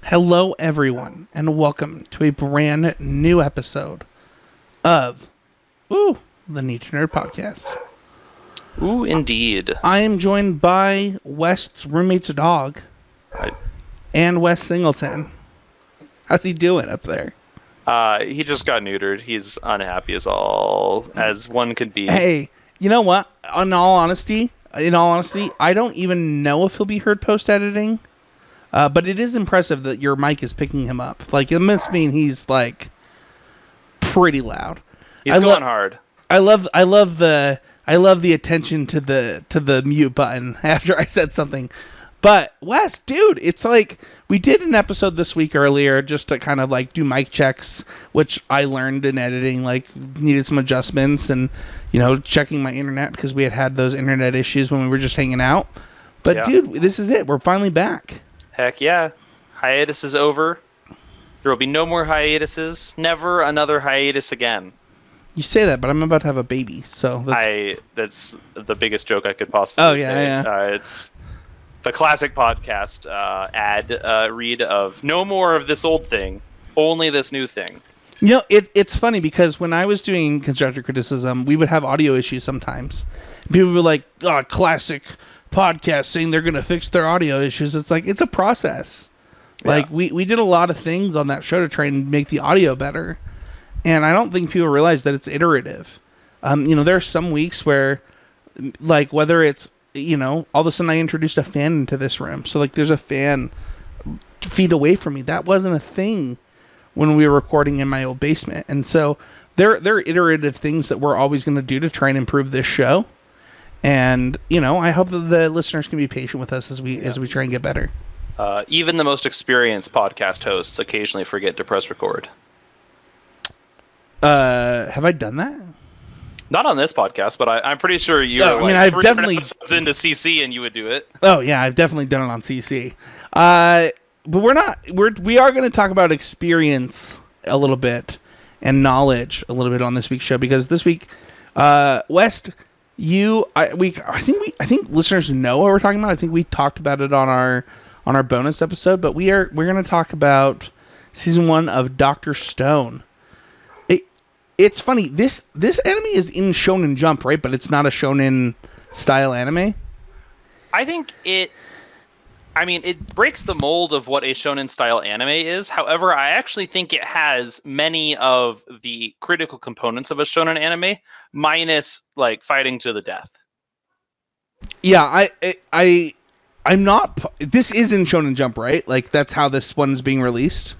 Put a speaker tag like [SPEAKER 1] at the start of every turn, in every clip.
[SPEAKER 1] Hello, everyone, and welcome to a brand new episode of the Need to Nerd Podcast.
[SPEAKER 2] Ooh, indeed.
[SPEAKER 1] I am joined by West's roommate's dog and Wes Singleton. How's he doing up there?
[SPEAKER 2] He just got neutered. He's unhappy as one could be.
[SPEAKER 1] Hey, you know what? In all honesty, I don't even know if he'll be heard post-editing. But it is impressive that your mic is picking him up. Like, it must mean he's, like, pretty loud.
[SPEAKER 2] He's going hard.
[SPEAKER 1] I love the attention to the mute button after I said something. But Wes, dude, it's like we did an episode this week earlier just to kind of like do mic checks, which I learned in editing, like needed some adjustments and, checking my internet because we had those internet issues when we were just hanging out. But dude, this is it. We're finally back.
[SPEAKER 2] Heck yeah. Hiatus is over. There will be no more hiatuses. Never another hiatus again.
[SPEAKER 1] You say that, but I'm about to have a baby, so
[SPEAKER 2] that's the biggest joke I could possibly say.
[SPEAKER 1] Yeah.
[SPEAKER 2] It's the classic podcast ad read of no more of this old thing, only this new thing.
[SPEAKER 1] It's funny because when I was doing constructive criticism, we would have audio issues sometimes. People were like, "Oh, classic podcast saying they're going to fix their audio issues." It's like, it's a process. Yeah. Like, we did a lot of things on that show to try and make the audio better. And I don't think people realize that it's iterative. There are some weeks where, like, whether it's, all of a sudden I introduced a fan into this room. So, like, there's a fan feet away from me. That wasn't a thing when we were recording in my old basement. And so there are iterative things that we're always going to do to try and improve this show. And, I hope that the listeners can be patient with us as we try and get better.
[SPEAKER 2] Even the most experienced podcast hosts occasionally forget to press record.
[SPEAKER 1] Have I done that?
[SPEAKER 2] Not on this podcast, but I'm pretty sure you were
[SPEAKER 1] I've definitely
[SPEAKER 2] episodes into CC and you would do it.
[SPEAKER 1] Oh yeah, I've definitely done it on CC. But we are going to talk about experience a little bit and knowledge a little bit on this week's show, because this week, West, I think listeners know what we're talking about. I think we talked about it on our bonus episode, but we're going to talk about season 1 of Dr. Stone. It's funny. This anime is in Shonen Jump, right? But it's not a Shonen style anime.
[SPEAKER 2] I think it breaks the mold of what a Shonen style anime is. However, I actually think it has many of the critical components of a Shonen anime, minus like fighting to the death.
[SPEAKER 1] Yeah, I'm not. This is in Shonen Jump, right? Like, that's how this one's being released.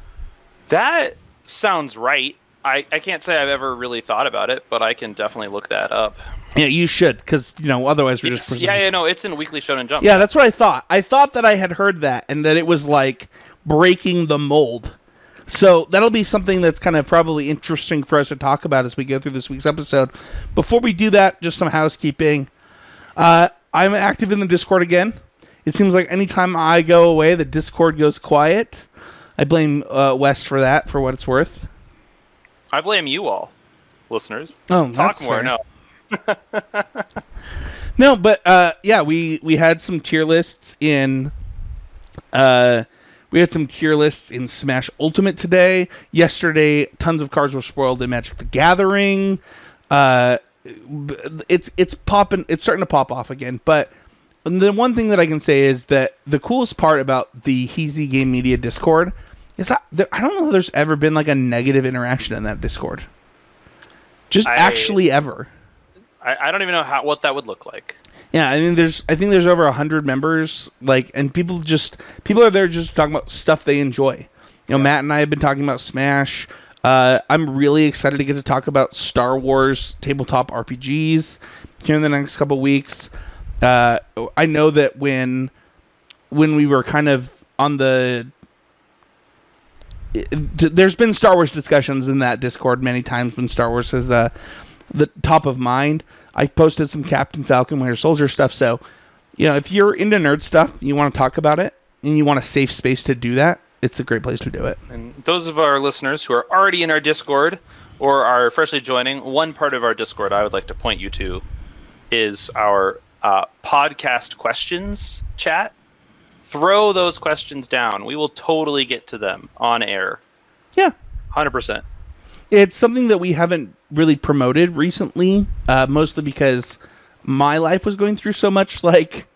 [SPEAKER 2] That sounds right. I can't say I've ever really thought about it, but I can definitely look that up.
[SPEAKER 1] Yeah, you should, because, otherwise we're just...
[SPEAKER 2] it's in Weekly Shonen Jump.
[SPEAKER 1] Yeah, that's what I thought. I thought that I had heard that, and that it was, like, breaking the mold. So that'll be something that's kind of probably interesting for us to talk about as we go through this week's episode. Before we do that, just some housekeeping. I'm active in the Discord again. It seems like anytime I go away, the Discord goes quiet. I blame Wes for that, for what it's worth.
[SPEAKER 2] I blame you all, listeners.
[SPEAKER 1] Oh,
[SPEAKER 2] talk more.
[SPEAKER 1] Fair. No, but we had some tier lists in Smash Ultimate today. Yesterday, tons of cards were spoiled in Magic the Gathering. It's popping. It's starting to pop off again. But the one thing that I can say is that the coolest part about the Heezy Game Media Discord is that I don't know if there's ever been like a negative interaction in that Discord. Actually ever.
[SPEAKER 2] I don't even know what that would look like.
[SPEAKER 1] Yeah, I mean, I think there's over 100 members, like, and people are there just talking about stuff they enjoy. Matt and I have been talking about Smash. I'm really excited to get to talk about Star Wars tabletop RPGs here in the next couple weeks. I know that when we were kind of on there's been Star Wars discussions in that Discord many times when Star Wars is the top of mind. I posted some Captain Falcon Winter Soldier stuff, so if you're into nerd stuff, you want to talk about it, and you want a safe space to do that, it's a great place to do it.
[SPEAKER 2] And those of our listeners who are already in our Discord or are freshly joining, one part of our Discord I would like to point you to is our podcast questions chat. throw those questions down. We will totally get to them on air.
[SPEAKER 1] Yeah.
[SPEAKER 2] 100%.
[SPEAKER 1] It's something that we haven't really promoted recently, mostly because my life was going through so much, like,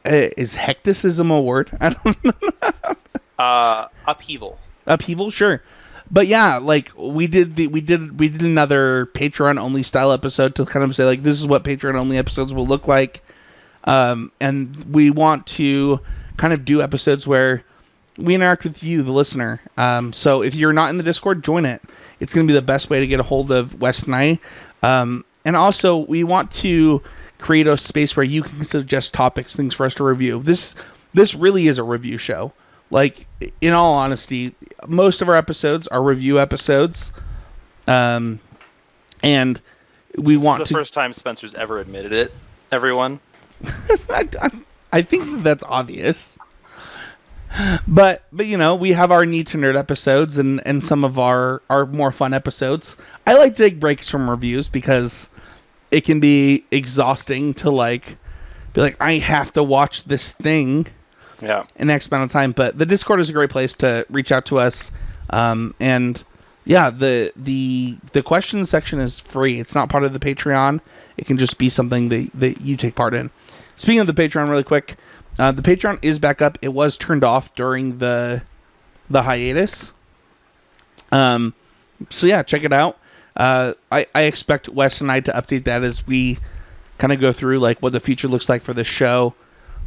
[SPEAKER 1] is hecticism a word? I don't know.
[SPEAKER 2] Upheaval.
[SPEAKER 1] Upheaval, sure. But yeah, like we did another Patreon only style episode to kind of say like this is what Patreon only episodes will look like. And we want to kind of do episodes where we interact with you, the listener. So if you're not in the Discord, join it. It's going to be the best way to get a hold of Wes and I. And also, we want to create a space where you can suggest topics, things for us to review. This really is a review show. Like, in all honesty, most of our episodes are review episodes. And we want to...
[SPEAKER 2] This is the first time Spencer's ever admitted it, everyone.
[SPEAKER 1] I think that's obvious. But you know, we have our Need to Nerd episodes and some of our more fun episodes. I like to take breaks from reviews because it can be exhausting to like be like, I have to watch this thing in X amount of time. But the Discord is a great place to reach out to us. And yeah, the questions section is free. It's not part of the Patreon. It can just be something that you take part in. Speaking of the Patreon really quick, the Patreon is back up. It was turned off during the hiatus. So yeah, check it out. I expect Wes and I to update that as we kind of go through like what the future looks like for this show.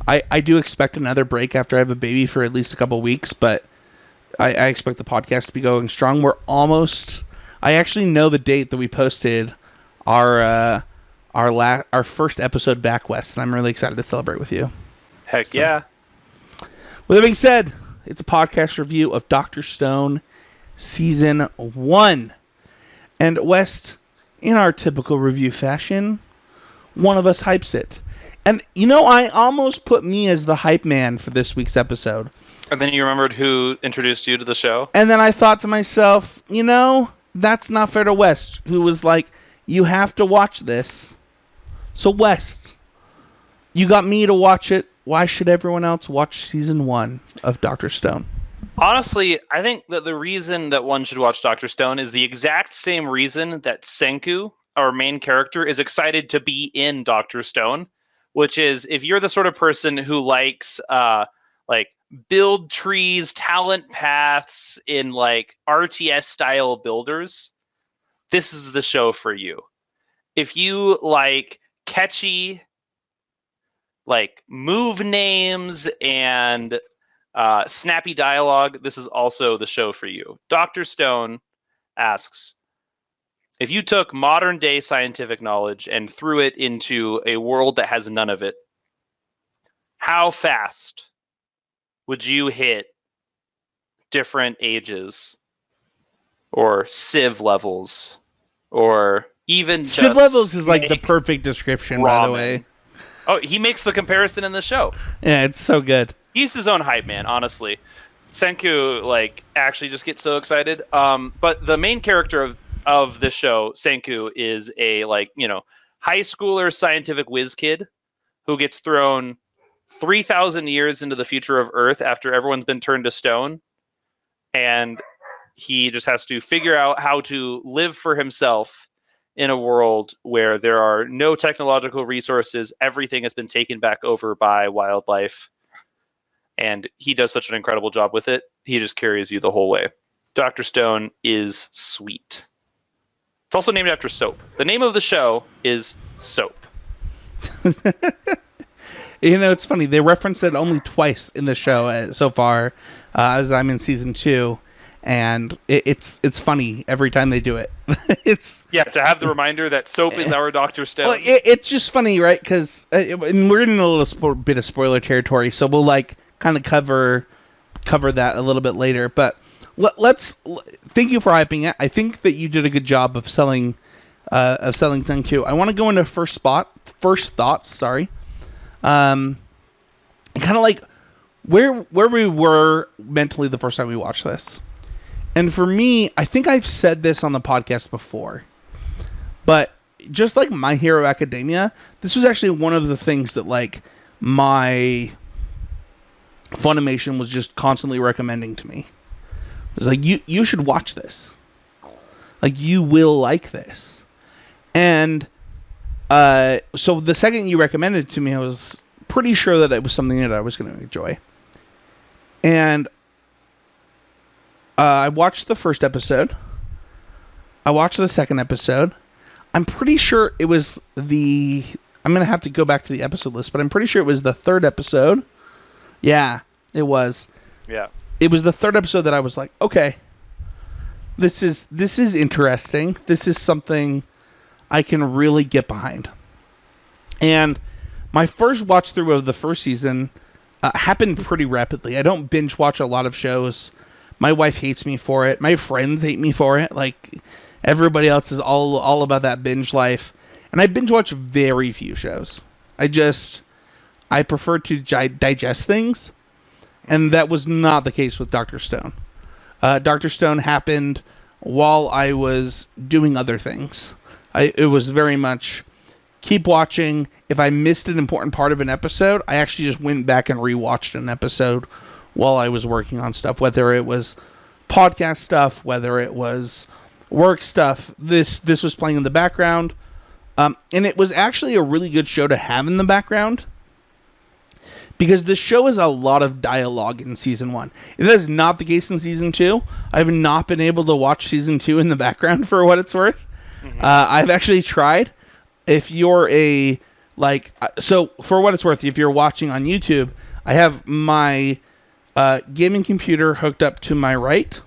[SPEAKER 1] I do expect another break after I have a baby for at least a couple weeks, but I expect the podcast to be going strong. We're almost... I actually know the date that we posted our first episode back, Wes, and I'm really excited to celebrate with you.
[SPEAKER 2] Heck yeah.
[SPEAKER 1] With that being said, it's a podcast review of Dr. Stone Season 1. And Wes, in our typical review fashion, one of us hypes it. And, you know, I almost put me as the hype man for this week's episode.
[SPEAKER 2] And then you remembered who introduced you to the show?
[SPEAKER 1] And then I thought to myself, you know, that's not fair to Wes, who was like, you have to watch this. So, Wes, you got me to watch it. Why should everyone else watch Season 1 of Dr. Stone?
[SPEAKER 2] Honestly, I think that the reason that one should watch Dr. Stone is the exact same reason that Senku, our main character, is excited to be in Dr. Stone, which is if you're the sort of person who likes like build trees, talent paths in like RTS style builders, this is the show for you. If you like catchy like move names and snappy dialogue, this is also the show for you. Dr. Stone asks, if you took modern day scientific knowledge and threw it into a world that has none of it, how fast would you hit different ages or civ levels or even just
[SPEAKER 1] civ levels is like the perfect description, by the way.
[SPEAKER 2] Oh, he makes the comparison in the show.
[SPEAKER 1] Yeah, it's so good.
[SPEAKER 2] He's his own hype man, honestly. Senku, like, actually just gets so excited. But the main character of this show, Senku, is a, like, you know, high schooler scientific whiz kid who gets thrown 3,000 years into the future of Earth after everyone's been turned to stone. And he just has to figure out how to live for himself in a world where there are no technological resources. Everything has been taken back over by wildlife. And he does such an incredible job with it. He just carries you the whole way. Dr. Stone is sweet. It's also named after soap. The name of the show is Soap.
[SPEAKER 1] You know, it's funny. They reference it only twice in the show so far, as I'm in season 2. And it's funny every time they do it.
[SPEAKER 2] To have the reminder that soap is our Dr. Stone.
[SPEAKER 1] Well, it's just funny, right? Because we're in a little bit of spoiler territory, so we'll like kind of cover that a little bit later. But let's thank you for hyping it. I think that you did a good job of selling Senku. I want to go into first thoughts. Sorry, kind of like where we were mentally the first time we watched this. And for me, I think I've said this on the podcast before, but just like My Hero Academia, this was actually one of the things that like my Funimation was just constantly recommending to me. It was like, you should watch this. Like, you will like this. And so the second you recommended it to me, I was pretty sure that it was something that I was going to enjoy. And I watched the first episode. I watched the second episode. I'm pretty sure it was I'm going to have to go back to the episode list, but I'm pretty sure it was the third episode. Yeah, it was.
[SPEAKER 2] Yeah.
[SPEAKER 1] It was the third episode that I was like, okay, this is interesting. This is something I can really get behind. And my first watch through of the first season happened pretty rapidly. I don't binge watch a lot of shows. My wife hates me for it. My friends hate me for it. Like, everybody else is all about that binge life. And I binge watch very few shows. I prefer to digest things. And that was not the case with Dr. Stone. Dr. Stone happened while I was doing other things. It was very much keep watching. If I missed an important part of an episode, I actually just went back and rewatched an episode while I was working on stuff, whether it was podcast stuff, whether it was work stuff. This was playing in the background. And it was actually a really good show to have in the background, because the show is a lot of dialogue in Season 1. It is not the case in Season 2. I have not been able to watch Season 2 in the background for what it's worth. Mm-hmm. I've actually tried. If you're so for what it's worth, if you're watching on YouTube, I have my gaming computer hooked up to my right.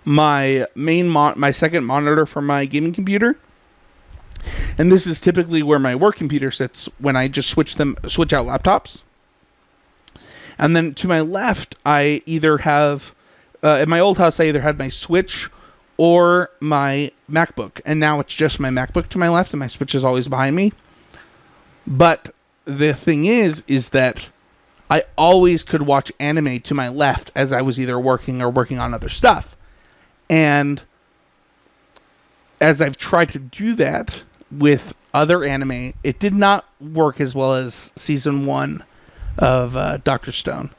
[SPEAKER 1] My my second monitor for my gaming computer. And this is typically where my work computer sits when I just switch out laptops. And then to my left, I either have, in my old house, I either had my Switch or my MacBook. And now it's just my MacBook to my left, and my Switch is always behind me. But the thing is that I always could watch anime to my left as I was either working or working on other stuff. And as I've tried to do that with other anime, it did not work as well as Season 1 of Dr. Stone.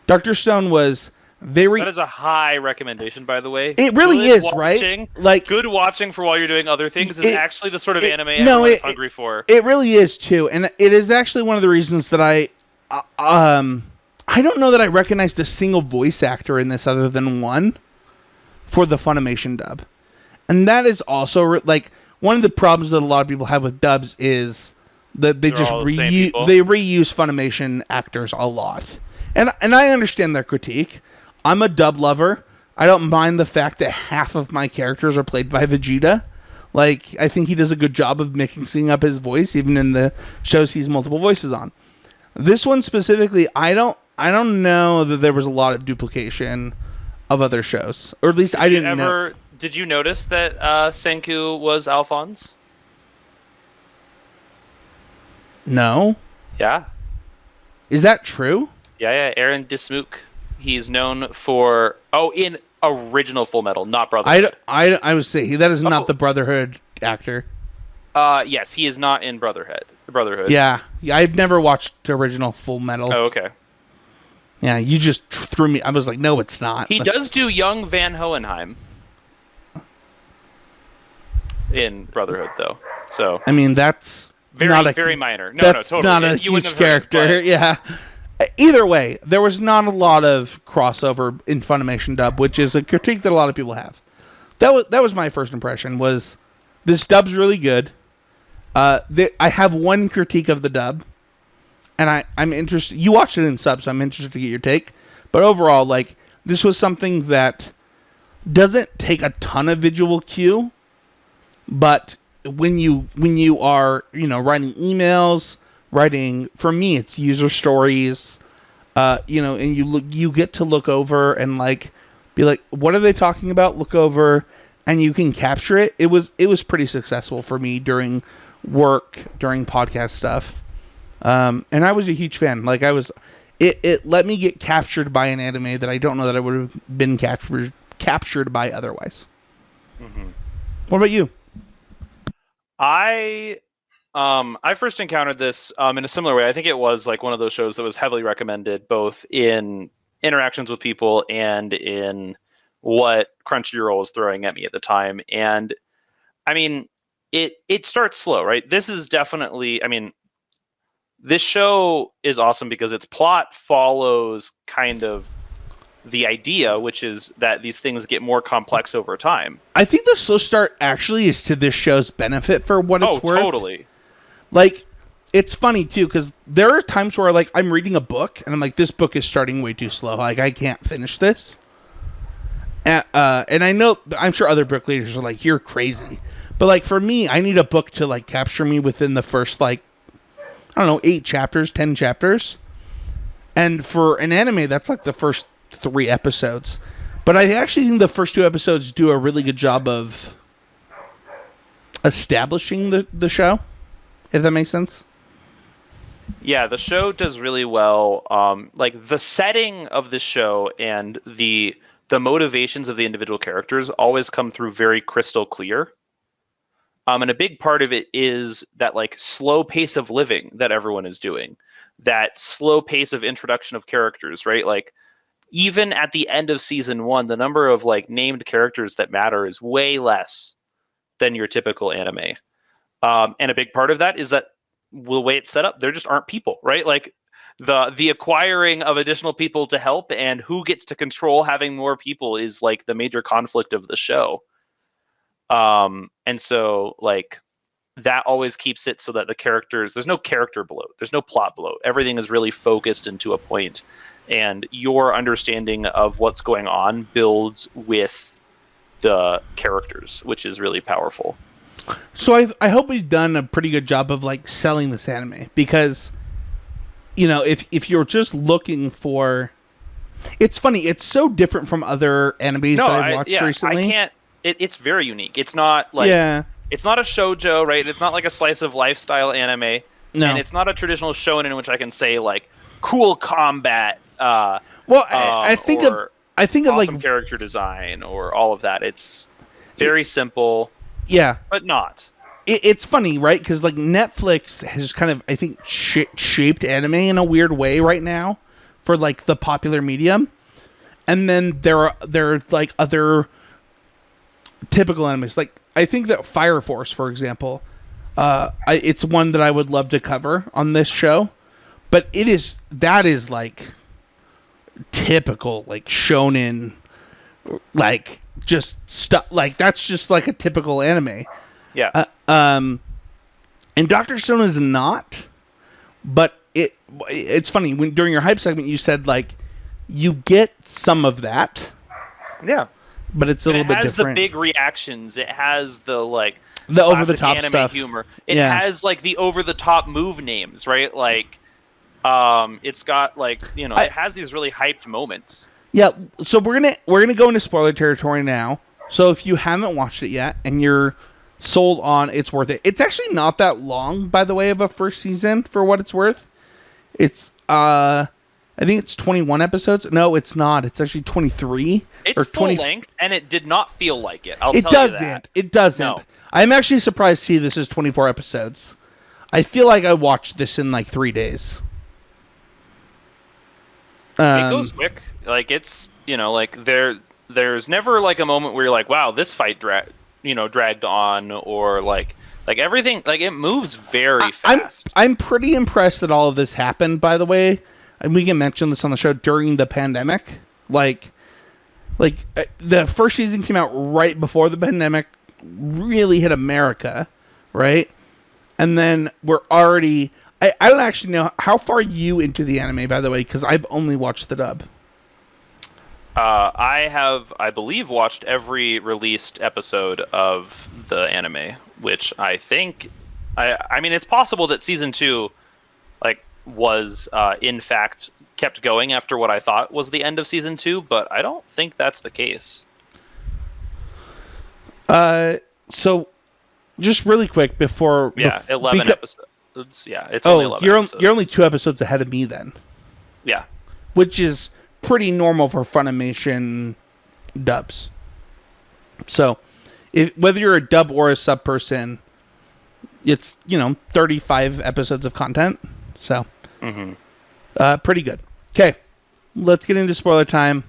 [SPEAKER 1] Dr. Stone was very...
[SPEAKER 2] That is a high recommendation, by the way.
[SPEAKER 1] It really is, right?
[SPEAKER 2] Like, good watching for while you're doing other things is actually the sort of anime everyone's hungry for.
[SPEAKER 1] It really is, too. And it is actually one of the reasons that I don't know that I recognized a single voice actor in this other than one for the Funimation dub. And that is also, like, one of the problems that a lot of people have with dubs is that they just reuse Funimation actors a lot. And I understand their critique. I'm a dub lover. I don't mind the fact that half of my characters are played by Vegeta. Like, I think he does a good job of mixing up his voice, even in the shows he's multiple voices on. This one specifically, I don't know that there was a lot of duplication of other shows, or at least I didn't know.
[SPEAKER 2] Did you notice that Senku was Alphonse?
[SPEAKER 1] No.
[SPEAKER 2] Yeah.
[SPEAKER 1] Is that true?
[SPEAKER 2] Yeah. Aaron Dismuke. He's known for in original Full Metal, not Brotherhood.
[SPEAKER 1] I would say that is not the Brotherhood actor.
[SPEAKER 2] Yes, he is not in Brotherhood.
[SPEAKER 1] Yeah, I've never watched the original Full Metal.
[SPEAKER 2] Oh, okay.
[SPEAKER 1] Yeah, you just threw me. I was like, no, it's not.
[SPEAKER 2] He does do young Van Hohenheim in Brotherhood, though. So
[SPEAKER 1] I mean, that's
[SPEAKER 2] very minor. No, totally.
[SPEAKER 1] Not a huge character. Yeah. Either way, there was not a lot of crossover in Funimation dub, which is a critique that a lot of people have. That was my first impression. Was this dub's really good? I have one critique of the dub, and I'm interested. You watched it in sub, so I'm interested to get your take. But overall, like, this was something that doesn't take a ton of visual cue, but when you are writing emails, for me it's user stories, and you get to look over and like be like, what are they talking about? Look over, and you can capture it. It was pretty successful for me during work, during podcast stuff, and I was a huge fan. Like, it let me get captured by an anime that I don't know that I would have been captured by otherwise.
[SPEAKER 2] Mm-hmm.
[SPEAKER 1] What about you?
[SPEAKER 2] I I first encountered this in a similar way. I think it was like one of those shows that was heavily recommended both in interactions with people and in what Crunchyroll was throwing at me at the time. And I mean, it starts slow, right? This is definitely, I mean, this show is awesome because its plot follows kind of the idea, which is that these things get more complex over time.
[SPEAKER 1] I think the slow start actually is to this show's benefit for what it's worth.
[SPEAKER 2] Oh, totally.
[SPEAKER 1] Like, it's funny too, because there are times where like I'm reading a book and I'm like, this book is starting way too slow. Like, I can't finish this. And I know, I'm sure other book readers are like, you're crazy. But like for me, I need a book to like capture me within the first like, I don't know, 8 chapters, 10 chapters. And for an anime, that's like the first 3 episodes. But I actually think the first 2 episodes do a really good job of establishing the show, if that makes sense.
[SPEAKER 2] Yeah, the show does really well. Like the setting of the show and the motivations of the individual characters always come through very crystal clear. And a big part of it is that like slow pace of living that everyone is doing, that slow pace of introduction of characters, right? Like even at the end of season 1, the number of like named characters that matter is way less than your typical anime. And a big part of that is that the way it's set up, there just aren't people, right? Like the acquiring of additional people to help and who gets to control having more people is like the major conflict of the show. And so like that always keeps it so that the characters, there's no character bloat, there's no plot bloat. Everything is really focused into a point, and your understanding of what's going on builds with the characters, which is really powerful.
[SPEAKER 1] So I hope we've done a pretty good job of like selling this anime, because you know, if you're just looking for, it's funny, it's so different from other animes that I've watched recently.
[SPEAKER 2] I can't. It's very unique. It's not like it's not a shoujo, right? It's not like a slice of lifestyle anime. No. And it's not a traditional shonen in which I can say like cool combat.
[SPEAKER 1] I think of
[SPEAKER 2] awesome
[SPEAKER 1] like
[SPEAKER 2] character design or all of that. It's very simple.
[SPEAKER 1] Yeah,
[SPEAKER 2] but not.
[SPEAKER 1] It's funny, right? Because like Netflix has kind of, I think, shaped anime in a weird way right now for like the popular medium, and then there are like other typical animes. Like I think that Fire Force, for example, it's one that I would love to cover on this show, but that is like typical like shonen, like just stuff like that's just like a typical anime.
[SPEAKER 2] Yeah.
[SPEAKER 1] And Dr. Stone is not, but it's funny when during your hype segment you said like you get some of that.
[SPEAKER 2] Yeah.
[SPEAKER 1] But it's a little bit different.
[SPEAKER 2] It has the big reactions. It has the like
[SPEAKER 1] the over the top
[SPEAKER 2] anime
[SPEAKER 1] stuff,
[SPEAKER 2] humor. It has like the over the top move names, right? Like it's got like, you know, it has these really hyped moments.
[SPEAKER 1] Yeah, so we're gonna go into spoiler territory now. So if you haven't watched it yet and you're sold on it's worth it. It's actually not that long, by the way, of a first season for what it's worth. It's I think it's 21 episodes. No, it's not. It's actually 23.
[SPEAKER 2] It's full length, and it did not feel like it. I'll tell you that.
[SPEAKER 1] It doesn't. No. I'm actually surprised to see this is 24 episodes. I feel like I watched this in like 3 days.
[SPEAKER 2] It goes quick. Like it's, you know, like there's never like a moment where you're like, wow, this fight dragged on, or like everything, like it moves very fast.
[SPEAKER 1] I'm pretty impressed that all of this happened, by the way. And we can mention this on the show during the pandemic. Like the first season came out right before the pandemic really hit America, right? And then we're already... I don't actually know how far are you into the anime, by the way, because I've only watched the dub.
[SPEAKER 2] I have, I believe, watched every released episode of the anime, which I think... I mean, it's possible that season 2, like, was in fact kept going after what I thought was the end of season 2, but I don't think that's the case.
[SPEAKER 1] So just really quick before
[SPEAKER 2] 11 episodes. Yeah, it's only 11 episodes. You're
[SPEAKER 1] only 2 episodes ahead of me then.
[SPEAKER 2] Yeah.
[SPEAKER 1] Which is pretty normal for Funimation dubs. So whether you're a dub or a sub person, it's 35 episodes of content, so pretty good. Okay, let's get into spoiler time.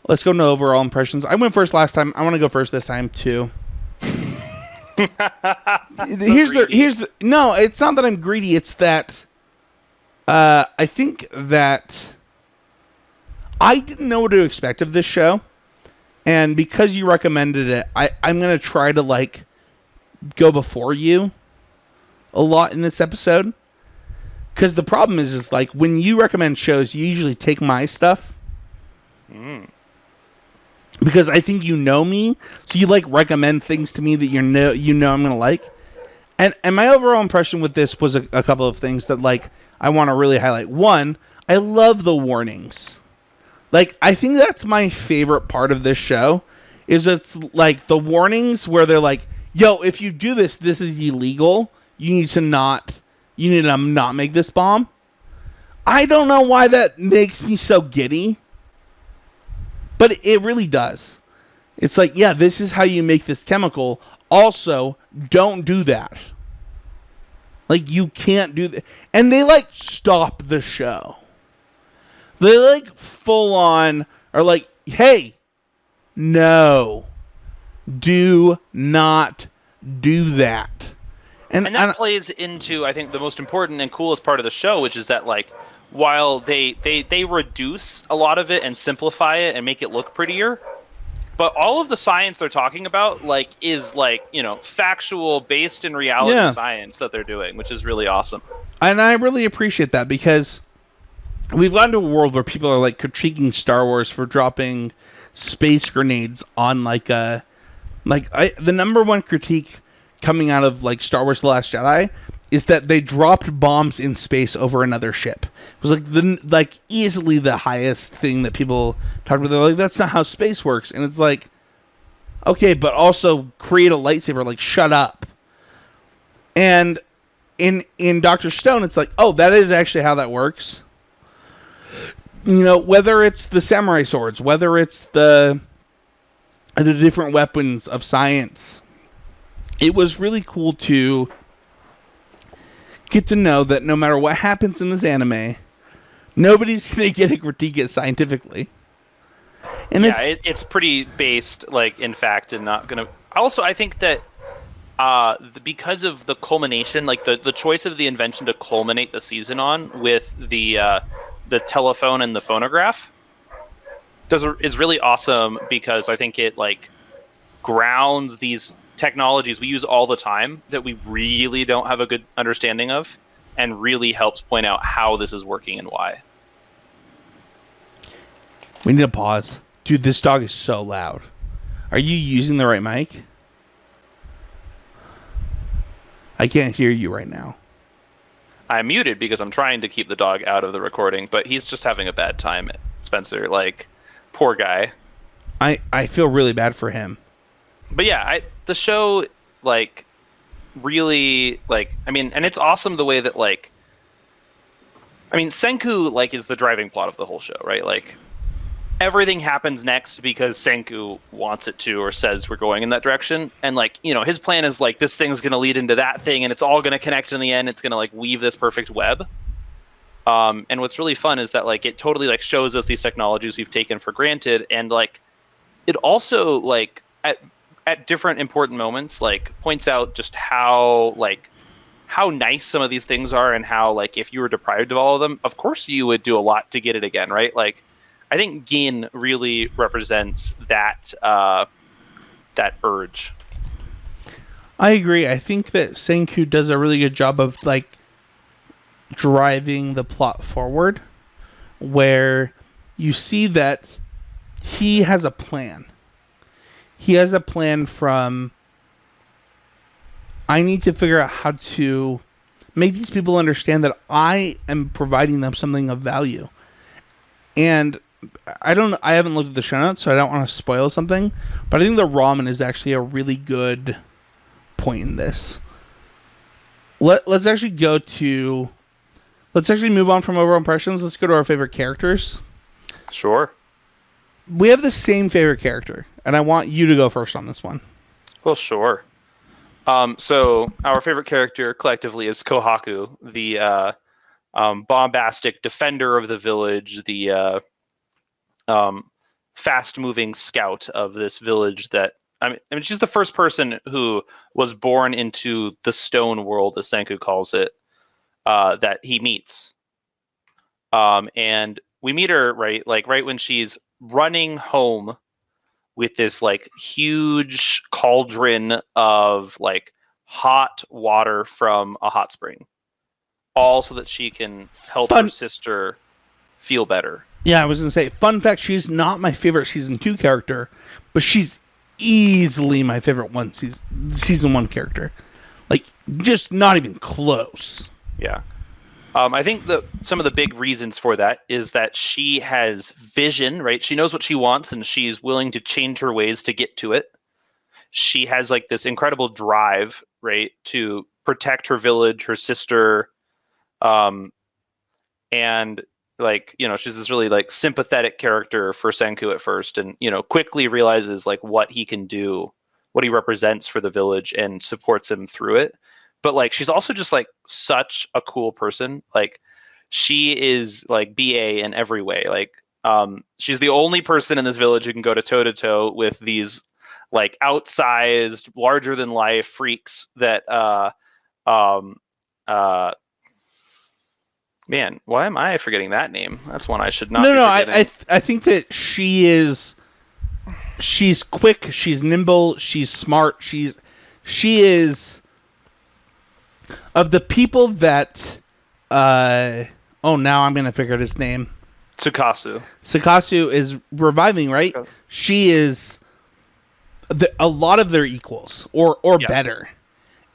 [SPEAKER 1] Let's go into overall impressions. I went first last time. I want to go first this time too. No, it's not that I'm greedy. It's that I think that I didn't know what to expect of this show, and because you recommended it, I'm gonna try to go before you a lot in this episode. Because the problem is when you recommend shows, you usually take my stuff. Because I think you know me, so you recommend things to me that you know I'm gonna like. And my overall impression with this was a couple of things that I want to really highlight. One, I love the warnings. I think that's my favorite part of this show, is it's the warnings where they're yo, if you do this, this is illegal. You need to not make this bomb. I don't know why that makes me so giddy, but it really does. It's yeah, this is how you make this chemical. Also, don't do that. You can't do that. And they stop the show. They full on are hey, no, do not do that.
[SPEAKER 2] And that plays into, I think, the most important and coolest part of the show, which is that while they reduce a lot of it and simplify it and make it look prettier, but all of the science they're talking about is factual, based in reality science that they're doing, which is really awesome.
[SPEAKER 1] And I really appreciate that, because we've gotten to a world where people are critiquing Star Wars for dropping space grenades on the number one critique coming out of Star Wars: The Last Jedi is that they dropped bombs in space over another ship. It was easily the highest thing that people talked about. They're that's not how space works. And it's okay, but also create a lightsaber, shut up. And in Dr. Stone, it's oh, that is actually how that works. Whether it's the samurai swords, whether it's the different weapons of science, it was really cool to get to know that no matter what happens in this anime, nobody's going to get to critique it scientifically. And
[SPEAKER 2] it's pretty based, in fact, and not going to... Also, I think that because of the culmination, the choice of the invention to culminate the season on with the telephone and the phonograph is really awesome, because I think it grounds these technologies we use all the time that we really don't have a good understanding of, and really helps point out how this is working and why.
[SPEAKER 1] We need to pause. Dude, this dog is so loud. Are you using the right mic? I can't hear you right now.
[SPEAKER 2] I'm muted because I'm trying to keep the dog out of the recording, but he's just having a bad time, Spencer. Poor guy.
[SPEAKER 1] I feel really bad for him.
[SPEAKER 2] But yeah, the show, really, and it's awesome the way that, Senku, is the driving plot of the whole show, right? Everything happens next because Senku wants it to, or says we're going in that direction. And, his plan is, this thing's going to lead into that thing, and it's all going to connect in the end. It's going to, weave this perfect web. And what's really fun is that, it totally, shows us these technologies we've taken for granted. And, it also, at different important moments, points out just how nice some of these things are, and how, if you were deprived of all of them, of course you would do a lot to get it again, right? I think Gin really represents that urge.
[SPEAKER 1] I agree. I think that Senku does a really good job of driving the plot forward, where you see that he has a plan. He has a plan from, I need to figure out how to make these people understand that I am providing them something of value. And I haven't looked at the show notes, so I don't want to spoil something, but I think the ramen is actually a really good point in this. Let's actually move on from overall impressions. Let's go to our favorite characters.
[SPEAKER 2] Sure.
[SPEAKER 1] We have the same favorite character, and I want you to go first on this one.
[SPEAKER 2] Well, sure. So our favorite character collectively is Kohaku, the bombastic defender of the village, the fast-moving scout of this village. That I mean, she's the first person who was born into the stone world, as Senku calls it, that he meets. And we meet her right when she's running home with this like huge cauldron of like hot water from a hot spring, all so that she can help her sister feel better.
[SPEAKER 1] Yeah, I was gonna say, fun fact, she's not my favorite season 2 character, but she's easily my favorite season 1 character. Like, just not even close.
[SPEAKER 2] Yeah. I think that some of the big reasons for that is that she has vision, right? She knows what she wants and she's willing to change her ways to get to it. She has like this incredible drive, right, to protect her village, her sister, and like, you know, she's this really like sympathetic character for Senku at first, and, you know, quickly realizes like what he can do, what he represents for the village, and supports him through it. But like, she's also just like such a cool person. Like, she is like BA in every way. Like, she's the only person in this village who can go to toe with these like outsized, larger than life freaks that, man, why am I forgetting that name? That's one I should not.
[SPEAKER 1] No, I think that she's quick, she's nimble, she's smart, she is of the people that now I'm gonna figure out his name. Tsukasa is reviving, right? Okay. She is a lot of their equals or yeah, better,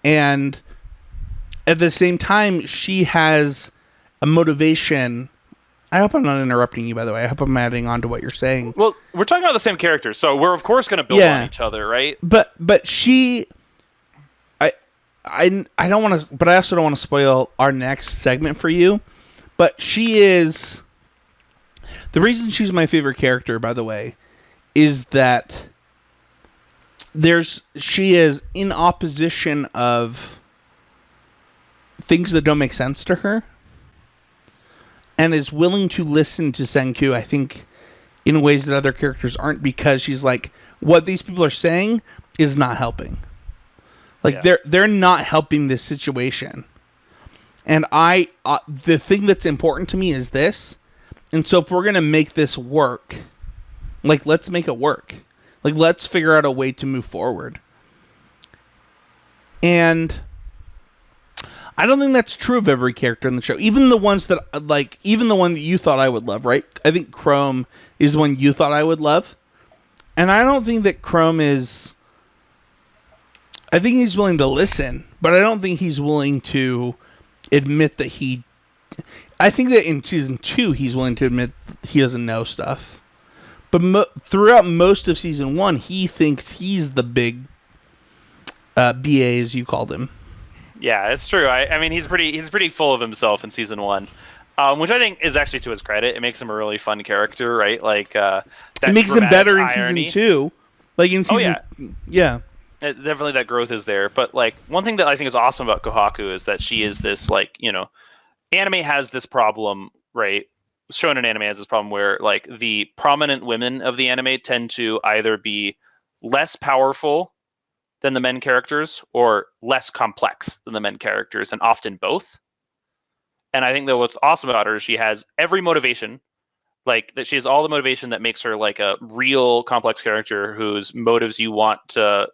[SPEAKER 1] and at the same time she has a motivation. I hope I'm not interrupting you, by the way. I hope I'm adding on to what you're saying.
[SPEAKER 2] Well, we're talking about the same characters, so we're of course going to build on each other, right?
[SPEAKER 1] But she, I don't want to, but I also don't want to spoil our next segment for you. But she is, the reason she's my favorite character, by the way, is that she is in opposition of things that don't make sense to her, and is willing to listen to Senku, I think, in ways that other characters aren't, because she's like, what these people are saying is not helping. Like, they're not helping this situation. And the thing that's important to me is this. And so if we're going to make this work, like, let's make it work. Like, let's figure out a way to move forward. And I don't think that's true of every character in the show. Even the ones that, like, even the one that you thought I would love, right? I think Chrome is the one you thought I would love. And I don't think that Chrome is, I think he's willing to listen, but I don't think he's willing to admit that I think that in season 2, he's willing to admit he doesn't know stuff. But throughout most of season 1, he thinks he's the big BA, as you called him.
[SPEAKER 2] Yeah, it's true. I mean, he's pretty full of himself in season 1, which I think is actually to his credit. It makes him a really fun character, right? Like, that
[SPEAKER 1] it makes him better in
[SPEAKER 2] irony.
[SPEAKER 1] season 2. Like in season, yeah.
[SPEAKER 2] Definitely that growth is there. But like, one thing that I think is awesome about Kohaku is that she is this, like, you know, anime has this problem, right? Shonen anime has this problem where like the prominent women of the anime tend to either be less powerful than the men characters or less complex than the men characters, and often both. And I think that what's awesome about her is she has every motivation, like that she has all the motivation that makes her like a real complex character whose motives you want her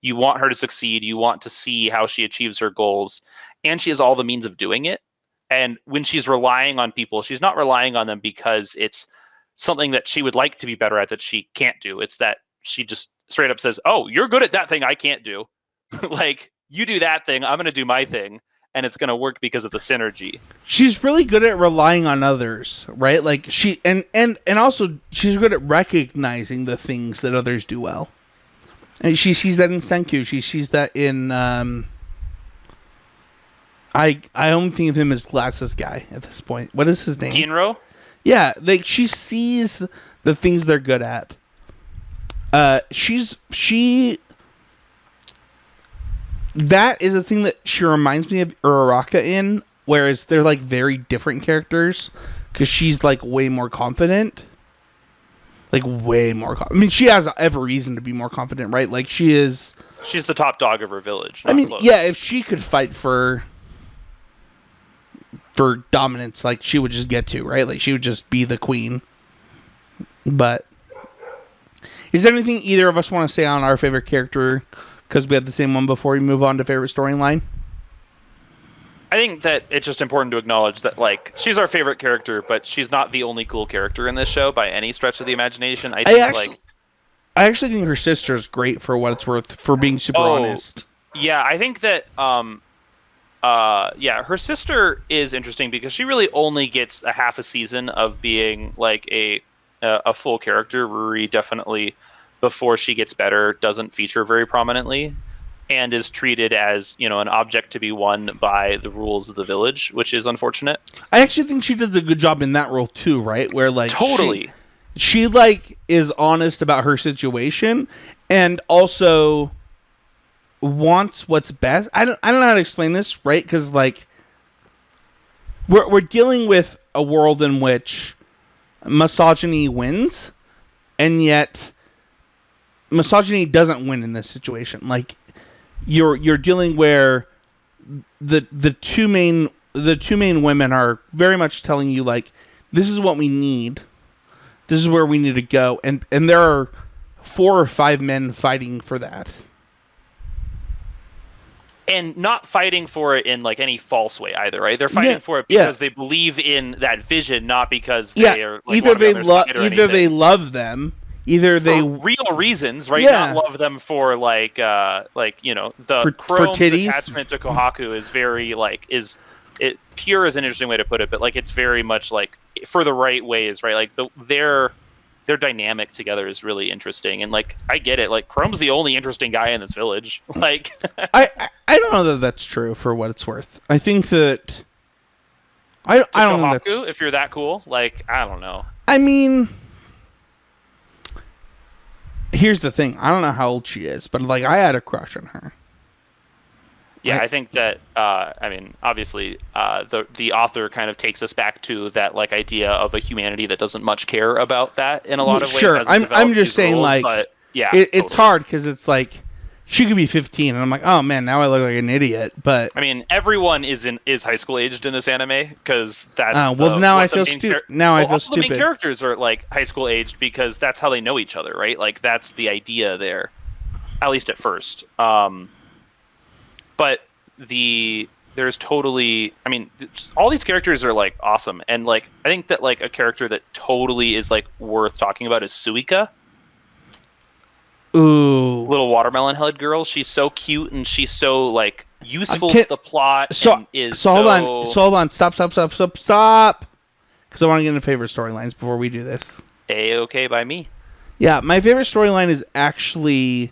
[SPEAKER 2] to succeed, you want to see how she achieves her goals, and she has all the means of doing it. And when she's relying on people, she's not relying on them because it's something that she would like to be better at that she can't do. It's that she just straight up says, oh, you're good at that thing I can't do. Like, you do that thing, I'm going to do my thing, and it's going to work because of the synergy.
[SPEAKER 1] She's really good at relying on others, right? Like, she and also she's good at recognizing the things that others do well. And she sees that in Senku. She sees that in I only think of him as Glasses Guy at this point. What is his name?
[SPEAKER 2] Ginro?
[SPEAKER 1] Yeah, like, she sees the things they're good at. that is a thing that she reminds me of Uraraka in, whereas they're like very different characters because she's like way more confident. Like way more. I mean, she has every reason to be more confident, right? Like she's
[SPEAKER 2] the top dog of her village.
[SPEAKER 1] I mean, yeah, if she could fight for dominance, like she would just get to, right? Like she would just be the queen. But is there anything either of us want to say on our favorite character? Because we had the same one before we move on to favorite storyline.
[SPEAKER 2] I think that it's just important to acknowledge that, like, she's our favorite character, but she's not the only cool character in this show by any stretch of the imagination. I actually
[SPEAKER 1] think her sister's great for what it's worth, for being super honest.
[SPEAKER 2] Yeah, I think that, her sister is interesting because she really only gets a half a season of being, like, a full character. Ruri definitely, before she gets better, doesn't feature very prominently. And is treated as, an object to be won by the rules of the village, which is unfortunate.
[SPEAKER 1] I actually think she does a good job in that role too, right? Where like
[SPEAKER 2] totally,
[SPEAKER 1] she like is honest about her situation and also wants what's best. I don't know how to explain this, right? Because like we're dealing with a world in which misogyny wins, and yet misogyny doesn't win in this situation. Like you're dealing where the two main women are very much telling you like, this is what we need, this is where we need to go, and there are 4 or 5 men fighting for that,
[SPEAKER 2] and not fighting for it in like any false way either, right? They're fighting for it because they believe in that vision, not because they are like,
[SPEAKER 1] either they love them. Either they
[SPEAKER 2] real reasons, right? Not love them for like the Chrome's attachment to Kohaku is very pure is an interesting way to put it, but like it's very much like for the right ways, right? Like their dynamic together is really interesting, and like I get it. Like Chrome's the only interesting guy in this village. Like
[SPEAKER 1] I don't know that that's true for what it's worth. I think that I don't know
[SPEAKER 2] Kohaku, if you're that cool, like I don't know.
[SPEAKER 1] I mean, here's the thing. I don't know how old she is, but like I had a crush on her.
[SPEAKER 2] Yeah, I think that obviously the author kind of takes us back to that like idea of a humanity that doesn't much care about that in a lot of ways.
[SPEAKER 1] Sure, I'm just saying rules, like
[SPEAKER 2] but yeah,
[SPEAKER 1] it's hard because it's like she could be 15, and I'm like, oh man, now I look like an idiot. But
[SPEAKER 2] I mean, everyone is high school aged in this anime because that's
[SPEAKER 1] now I feel stupid. I feel stupid.
[SPEAKER 2] The main characters are like high school aged because that's how they know each other, right? Like that's the idea there, at least at first. But there's totally, I mean, all these characters are like awesome, and like I think that like a character that totally is like worth talking about is Suika.
[SPEAKER 1] Ooh,
[SPEAKER 2] little watermelon head girl. She's so cute and she's so like useful to the plot. Hold
[SPEAKER 1] on, stop. Because I want to get into favorite storylines before we do this.
[SPEAKER 2] A-okay by me.
[SPEAKER 1] Yeah, my favorite storyline is actually,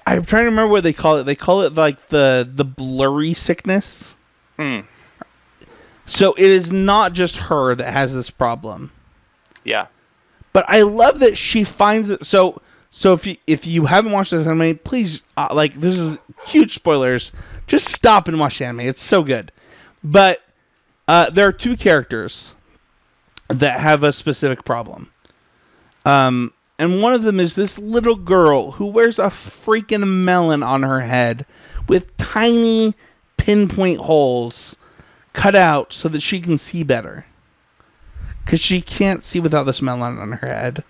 [SPEAKER 1] I'm trying to remember what they call it. They call it like the blurry sickness. So it is not just her that has this problem.
[SPEAKER 2] Yeah.
[SPEAKER 1] But I love that she finds it. So if you haven't watched this anime, please, this is huge spoilers. Just stop and watch the anime. It's so good. But there are 2 characters that have a specific problem. And one of them is this little girl who wears a freaking melon on her head with tiny pinpoint holes cut out so that she can see better. Because she can't see without this melon on her head.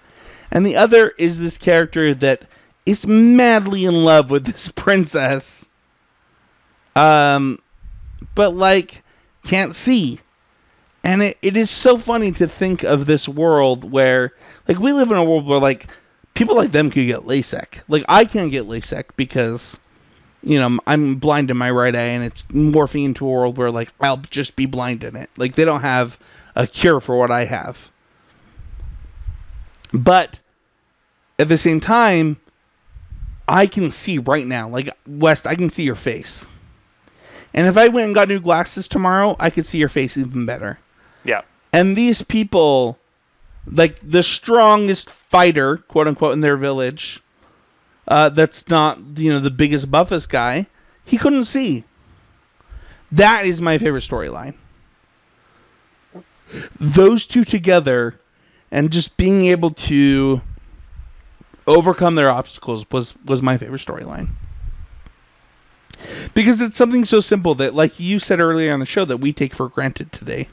[SPEAKER 1] And the other is this character that is madly in love with this princess. But like can't see. And it is so funny to think of this world where like we live in a world where like people like them could get LASIK. Like I can't get LASIK because I'm blind in my right eye, and it's morphing into a world where like I'll just be blind in it. Like they don't have a cure for what I have. But at the same time, I can see right now. Like, West, I can see your face. And if I went and got new glasses tomorrow, I could see your face even better.
[SPEAKER 2] Yeah.
[SPEAKER 1] And these people, like the strongest fighter, quote unquote, in their village, that's not, the biggest, buffest guy, He couldn't see. That is my favorite storyline. Those two together and just being able to overcome their obstacles was my favorite storyline. Because it's something so simple that, like you said earlier on the show, that we take for granted today.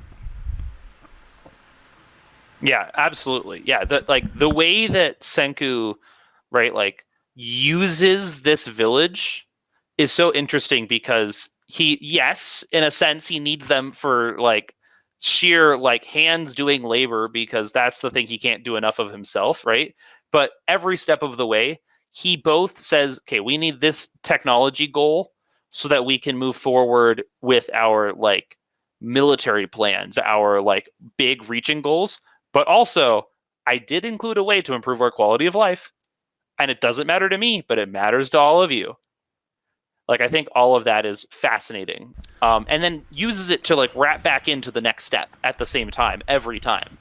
[SPEAKER 2] Yeah, absolutely. Yeah, the way that Senku, right, like uses this village is so interesting because yes, in a sense, he needs them for like sheer like hands doing labor because that's the thing he can't do enough of himself, right? But every step of the way, he both says, okay, we need this technology goal so that we can move forward with our like military plans, our like big reaching goals. But also, I did include a way to improve our quality of life. And it doesn't matter to me, but it matters to all of you. Like, I think all of that is fascinating. And then uses it to like wrap back into the next step at the same time, every time.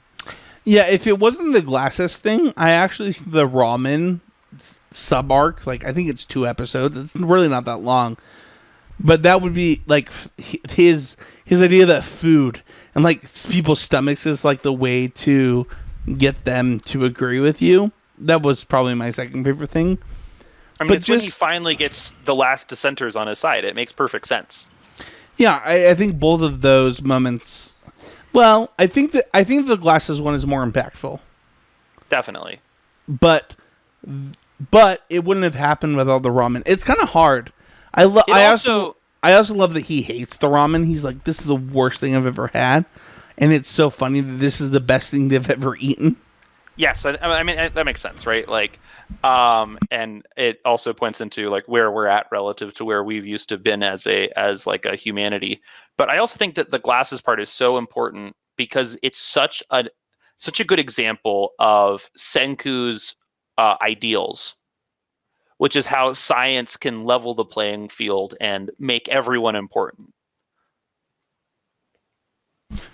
[SPEAKER 1] Yeah, if it wasn't the glasses thing, I actually think the ramen sub-arc, like, I think it's 2 episodes. It's really not that long. But that would be, like, his idea that food and, like, people's stomachs is, like, the way to get them to agree with you. That was probably my second favorite thing.
[SPEAKER 2] I mean, it's when he finally gets the last dissenters on his side. It makes perfect sense.
[SPEAKER 1] Yeah, I think both of those moments... Well, I think the glasses one is more impactful.
[SPEAKER 2] Definitely.
[SPEAKER 1] But it wouldn't have happened without the ramen. It's kind of hard. I also love that he hates the ramen. He's like, this is the worst thing I've ever had. And it's so funny that this is the best thing they've ever eaten.
[SPEAKER 2] Yes, I mean that makes sense, right? Like, and it also points into like where we're at relative to where we've used to have been as like a humanity. But I also think that the glasses part is so important because it's such a good example of Senku's ideals, which is how science can level the playing field and make everyone important.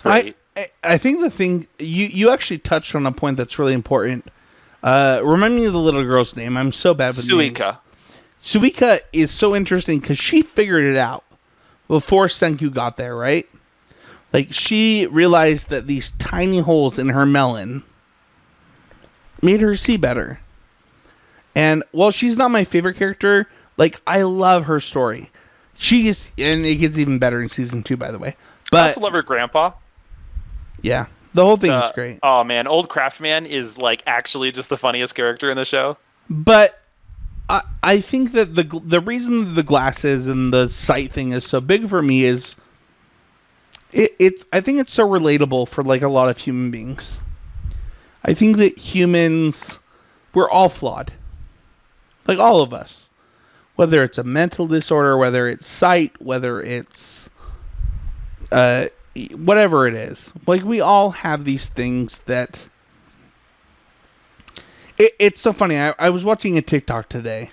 [SPEAKER 2] Right?
[SPEAKER 1] I think the thing you actually touched on a point that's really important. Remind me of the little girl's name. I'm so bad with names.
[SPEAKER 2] Suika.
[SPEAKER 1] Suika is so interesting because she figured it out before Senku got there, right? Like, she realized that these tiny holes in her melon made her see better. And while she's not my favorite character, like, I love her story. She is, and it gets even better in season 2, by the way. But
[SPEAKER 2] I also love her grandpa.
[SPEAKER 1] Yeah, the whole thing is great.
[SPEAKER 2] Oh man, Old Craftman is like actually just the funniest character in the show.
[SPEAKER 1] But I think that the reason the glasses and the sight thing is so big for me is I think it's so relatable for like a lot of human beings. I think that humans, we're all flawed. Like all of us. Whether it's a mental disorder, whether it's sight, whether it's whatever it is. Like, we all have these things that... It's so funny. I was watching a TikTok today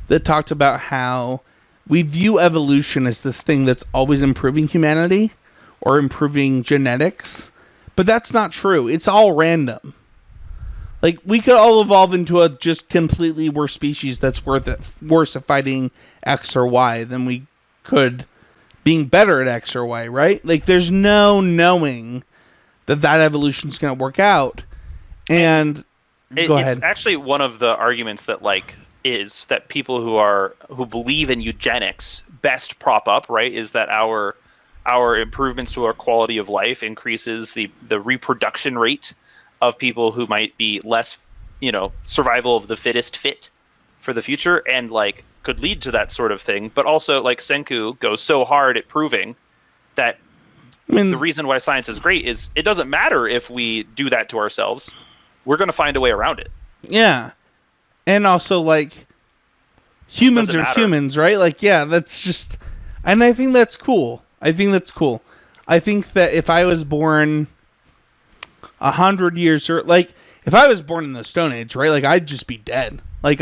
[SPEAKER 1] that talked about how we view evolution as this thing that's always improving humanity or improving genetics. But that's not true. It's all random. Like, we could all evolve into a just completely worse species that's worse at fighting X or Y than we could... being better at X or Y, right? Like, there's no knowing that evolution's going to work out. And go ahead.
[SPEAKER 2] It's actually one of the arguments that like is that people who believe in eugenics best prop up, right? Is that our improvements to our quality of life increases the reproduction rate of people who might be less, survival of the fittest fit for the future, and like could lead to that sort of thing. But also, like, Senku goes so hard at proving that the reason why science is great is it doesn't matter if we do that to ourselves. We're going to find a way around it. Yeah.
[SPEAKER 1] And also, like, humans are humans, right? Like, yeah, that's just... And I think that's cool. I think that if I was born 100 years... or like, if I was born in the Stone Age, right? Like, I'd just be dead. Like,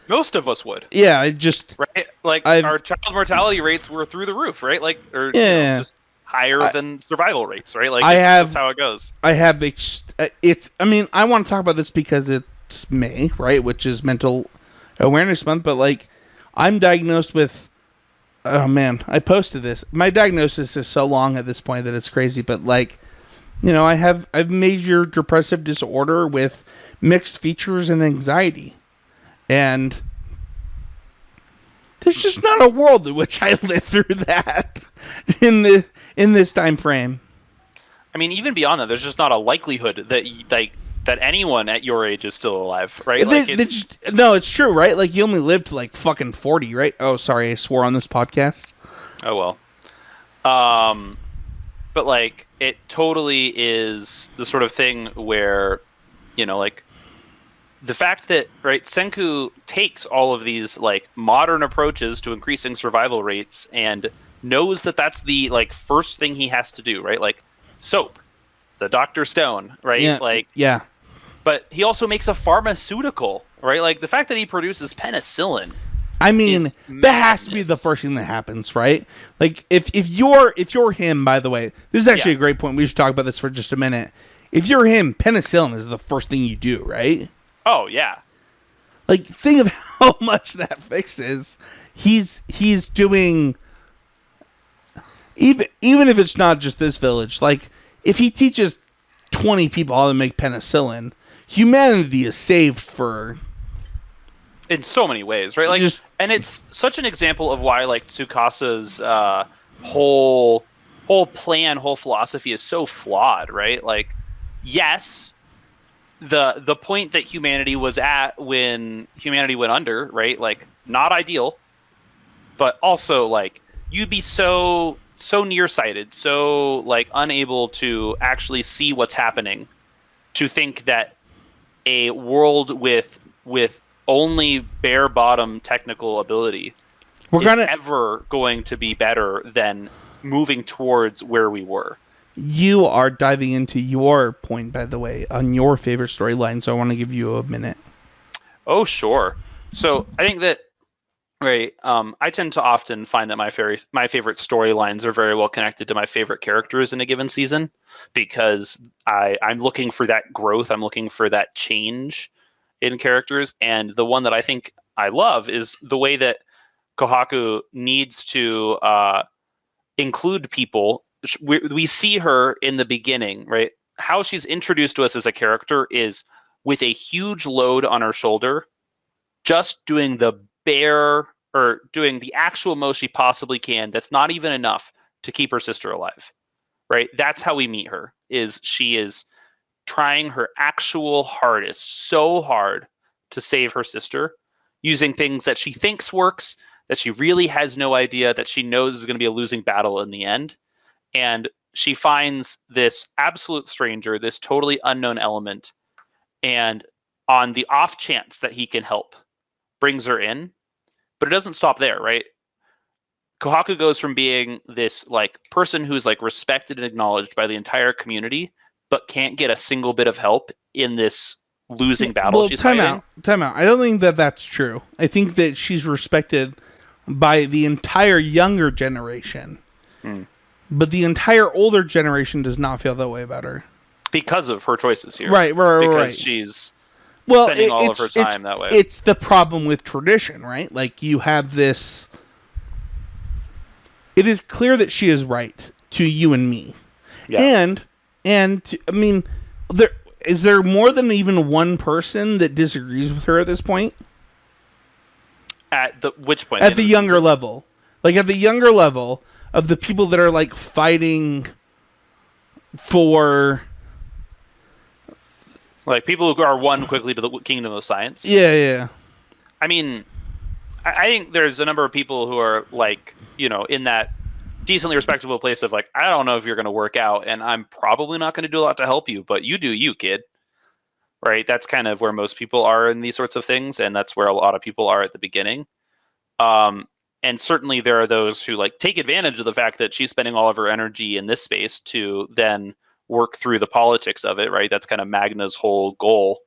[SPEAKER 2] most of us would.
[SPEAKER 1] Yeah, right.
[SPEAKER 2] Like, our child mortality rates were through the roof, right? Like, or just higher than survival rates, right? Like, that's just how it goes. I want to talk about this because it's May, right? Which is Mental Awareness Month. But like, I'm diagnosed with
[SPEAKER 1] oh man, I posted this. My diagnosis is so long at this point that it's crazy, but like, I've major depressive disorder with mixed features and anxiety. And there's just not a world in which I live through that in this time frame.
[SPEAKER 2] I mean, even beyond that, there's just not a likelihood that that anyone at your age is still alive, right? Like,
[SPEAKER 1] no, it's true, right? Like, you only live to like fucking 40, right? Oh, sorry, I swore on this podcast.
[SPEAKER 2] Oh well. But like, it totally is the sort of thing where, like, the fact that, right, Senku takes all of these like modern approaches to increasing survival rates and knows that that's the like first thing he has to do, right? Like soap, the Dr. Stone, right?
[SPEAKER 1] Yeah.
[SPEAKER 2] But he also makes a pharmaceutical, right? Like the fact that he produces penicillin.
[SPEAKER 1] I mean, that has to be the first thing that happens, right? Like if you're him, by the way, this is actually a great point. We should talk about this for just a minute. If you're him, penicillin is the first thing you do, right?
[SPEAKER 2] Oh yeah.
[SPEAKER 1] Like, think of how much that fixes. He's doing, even if it's not just this village, like if he teaches 20 people how to make penicillin, humanity is saved for,
[SPEAKER 2] in so many ways, right? Like, and it's such an example of why like Tsukasa's whole plan, whole philosophy is so flawed, right? Like, yes, the point that humanity was at when humanity went under, right? Like, not ideal, but also like you'd be so nearsighted, so like unable to actually see what's happening, to think that a world with only bare bottom technical ability is ever going to be better than moving towards where we were.
[SPEAKER 1] You are diving into your point, by the way, on your favorite storyline, so I want to give you a minute.
[SPEAKER 2] Oh, sure. So I think that, right, I tend to often find that my favorite storylines are very well connected to my favorite characters in a given season, because I'm looking for that growth, I'm looking for that change in characters, and the one that I think I love is the way that Kohaku needs to include people. We see her in the beginning, right? How she's introduced to us as a character is with a huge load on her shoulder, just doing the actual most she possibly can. That's not even enough to keep her sister alive, right? That's how we meet her, is she is trying her actual hardest, so hard to save her sister, using things that she thinks works, that she really has no idea, that she knows is going to be a losing battle in the end. And she finds this absolute stranger, this totally unknown element, and on the off chance that he can help, brings her in. But it doesn't stop there, right? Kohaku goes from being this like person who's like respected and acknowledged by the entire community, but can't get a single bit of help in this losing battle she's fighting.
[SPEAKER 1] Time out. I don't think that that's true. I think that she's respected by the entire younger generation. But the entire older generation does not feel that way about her. Because
[SPEAKER 2] of her choices here.
[SPEAKER 1] Right.
[SPEAKER 2] Because she's spending all of her time that way.
[SPEAKER 1] It's the problem with tradition, right? Like, you have this... It is clear that she is right to you and me. Yeah. And I mean, is there more than even one person that disagrees with her at this point?
[SPEAKER 2] At which point?
[SPEAKER 1] At the younger level. Like, at the younger level... of the people that are like fighting for,
[SPEAKER 2] like, people who are won quickly to the kingdom of science.
[SPEAKER 1] Yeah.
[SPEAKER 2] I mean, I think there's a number of people who are like, in that decently respectable place of like, I don't know if you're going to work out, and I'm probably not going to do a lot to help you, but you do you, kid. Right? That's kind of where most people are in these sorts of things, and that's where a lot of people are at the beginning. And certainly there are those who like take advantage of the fact that she's spending all of her energy in this space to then work through the politics of it, right? That's kind of Magna's whole goal.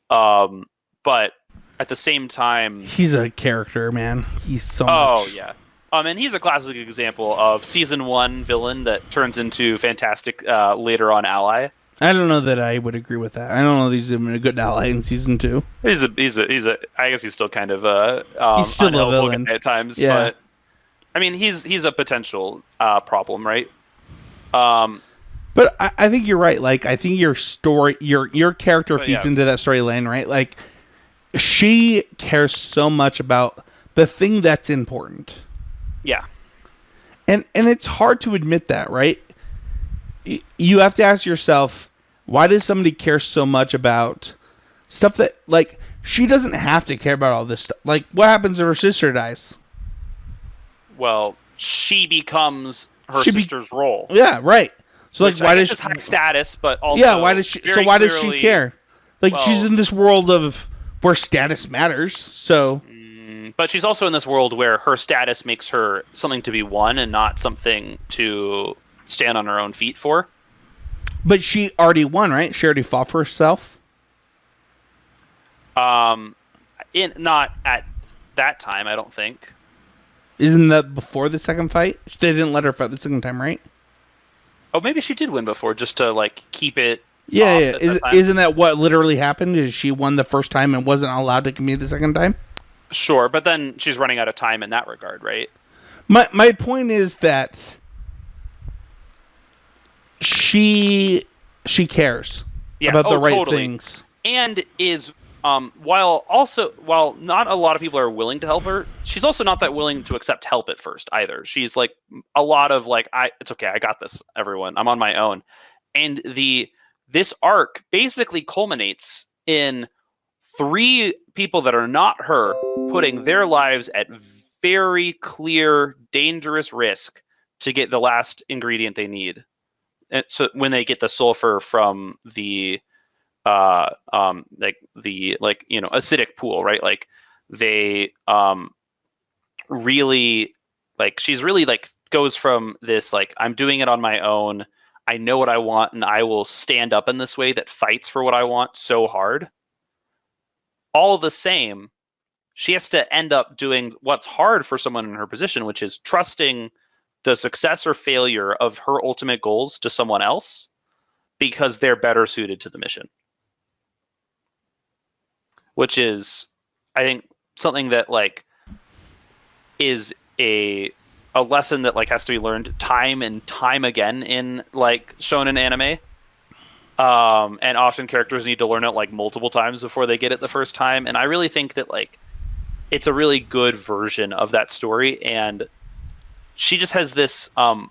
[SPEAKER 2] But at the same time...
[SPEAKER 1] He's a character, man. He's so much...
[SPEAKER 2] Oh, yeah. And he's a classic example of Season 1 villain that turns into fantastic later on ally.
[SPEAKER 1] I don't know that I would agree with that. I don't know that he's even a good ally in Season 2.
[SPEAKER 2] He's a I guess he's still kind of
[SPEAKER 1] he's still a villain
[SPEAKER 2] at times.
[SPEAKER 1] Yeah.
[SPEAKER 2] I mean, he's a potential problem, right?
[SPEAKER 1] But I think you're right. Like, I think your story, your character feeds
[SPEAKER 2] yeah.
[SPEAKER 1] into that storyline, right? Like, she cares so much about the thing that's important.
[SPEAKER 2] Yeah.
[SPEAKER 1] And it's hard to admit that, right? You have to ask yourself, why does somebody care so much about stuff that, like, she doesn't have to care about all this stuff. Like, what happens if her sister dies?
[SPEAKER 2] Well, she becomes her sister's role.
[SPEAKER 1] Yeah, right. So, like, why does
[SPEAKER 2] she... high status, but also...
[SPEAKER 1] Yeah, why does she... So why does she care? Like, she's in this world of where status matters, so...
[SPEAKER 2] But she's also in this world where her status makes her something to be won and not something to stand on her own feet for.
[SPEAKER 1] But she already won, right? She already fought for herself?
[SPEAKER 2] Not at that time, I don't think.
[SPEAKER 1] Isn't that before the second fight? They didn't let her fight the second time, right?
[SPEAKER 2] Oh, maybe she did win before, just to, like, keep it...
[SPEAKER 1] Yeah. Isn't that what literally happened? Is she won the first time and wasn't allowed to compete the second time?
[SPEAKER 2] Sure, but then she's running out of time in that regard, right?
[SPEAKER 1] My point is that she cares about the right things.
[SPEAKER 2] And is... while not a lot of people are willing to help her, she's also not that willing to accept help at first either. She's like a lot of like, it's okay, I got this, everyone. I'm on my own. And this arc basically culminates in 3 people that are not her putting their lives at very clear, dangerous risk to get the last ingredient they need. And so when they get the sulfur from the acidic pool, right? Like they really, like, she's really like goes from this like, I'm doing it on my own, I know what I want, and I will stand up in this way that fights for what I want so hard. All the same, she has to end up doing what's hard for someone in her position, which is trusting the success or failure of her ultimate goals to someone else because they're better suited to the mission. Which is, I think, something that like is a lesson that like has to be learned time and time again in like shonen anime. And often characters need to learn it like multiple times before they get it the first time. And I really think that like it's a really good version of that story. And she just has this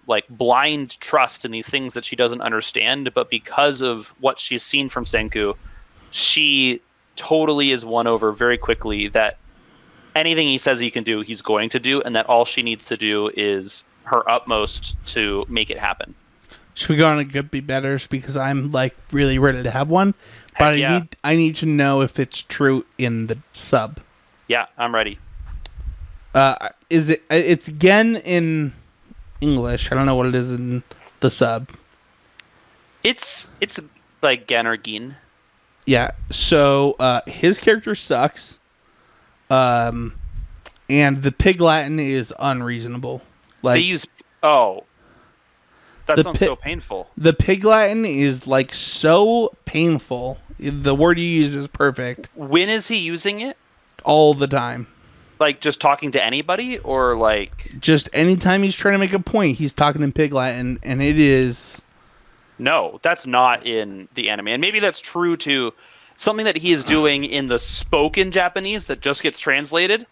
[SPEAKER 2] like blind trust in these things that she doesn't understand. But because of what she's seen from Senku, she totally is won over very quickly that anything he says he can do, he's going to do, and that all she needs to do is her utmost to make it happen.
[SPEAKER 1] Should we go on a good be betters because I'm like really ready to have one, but I need to know if it's true in the sub.
[SPEAKER 2] Yeah, I'm ready.
[SPEAKER 1] Is it? It's Gen in English. I don't know what it is in the sub.
[SPEAKER 2] It's like Gen or Gin.
[SPEAKER 1] Yeah, so his character sucks, and the Pig Latin is unreasonable. Like
[SPEAKER 2] they use that sounds so painful.
[SPEAKER 1] The Pig Latin is like so painful. The word you use is perfect.
[SPEAKER 2] When is he using it?
[SPEAKER 1] All the time.
[SPEAKER 2] Like just talking to anybody, or like
[SPEAKER 1] just anytime he's trying to make a point, he's talking in Pig Latin, and it is.
[SPEAKER 2] No, that's not in the anime. And maybe that's true to something that he is doing in the spoken Japanese that just gets translated.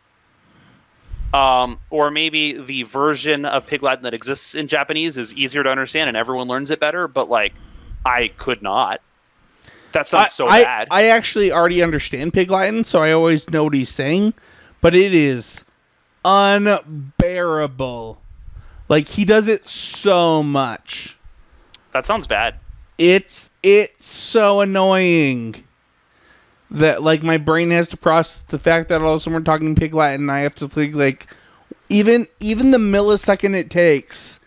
[SPEAKER 2] Or maybe the version of Pig Latin that exists in Japanese is easier to understand and everyone learns it better. But, like, I could not. That sounds so bad.
[SPEAKER 1] I actually already understand Pig Latin, so I always know what he's saying. But it is unbearable. Like, he does it so much.
[SPEAKER 2] That sounds bad.
[SPEAKER 1] It's so annoying that like my brain has to process the fact that all of a sudden we're talking Pig Latin and I have to think like even the millisecond it takes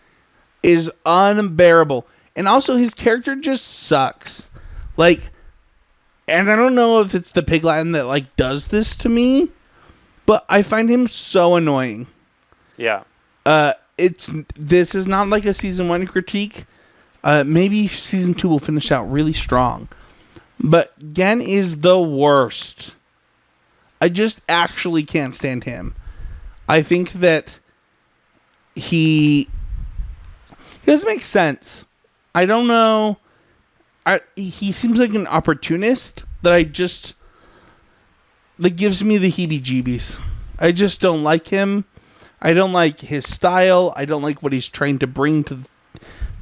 [SPEAKER 1] is unbearable. And also his character just sucks. Like, and I don't know if it's the Pig Latin that like does this to me, but I find him so annoying.
[SPEAKER 2] Yeah.
[SPEAKER 1] This is not like a season 1 critique. Maybe season 2 will finish out really strong. But Gen is the worst. I just actually can't stand him. I think that he doesn't make sense. I don't know. He seems like an opportunist that gives me the heebie-jeebies. I just don't like him. I don't like his style. I don't like what he's trying to bring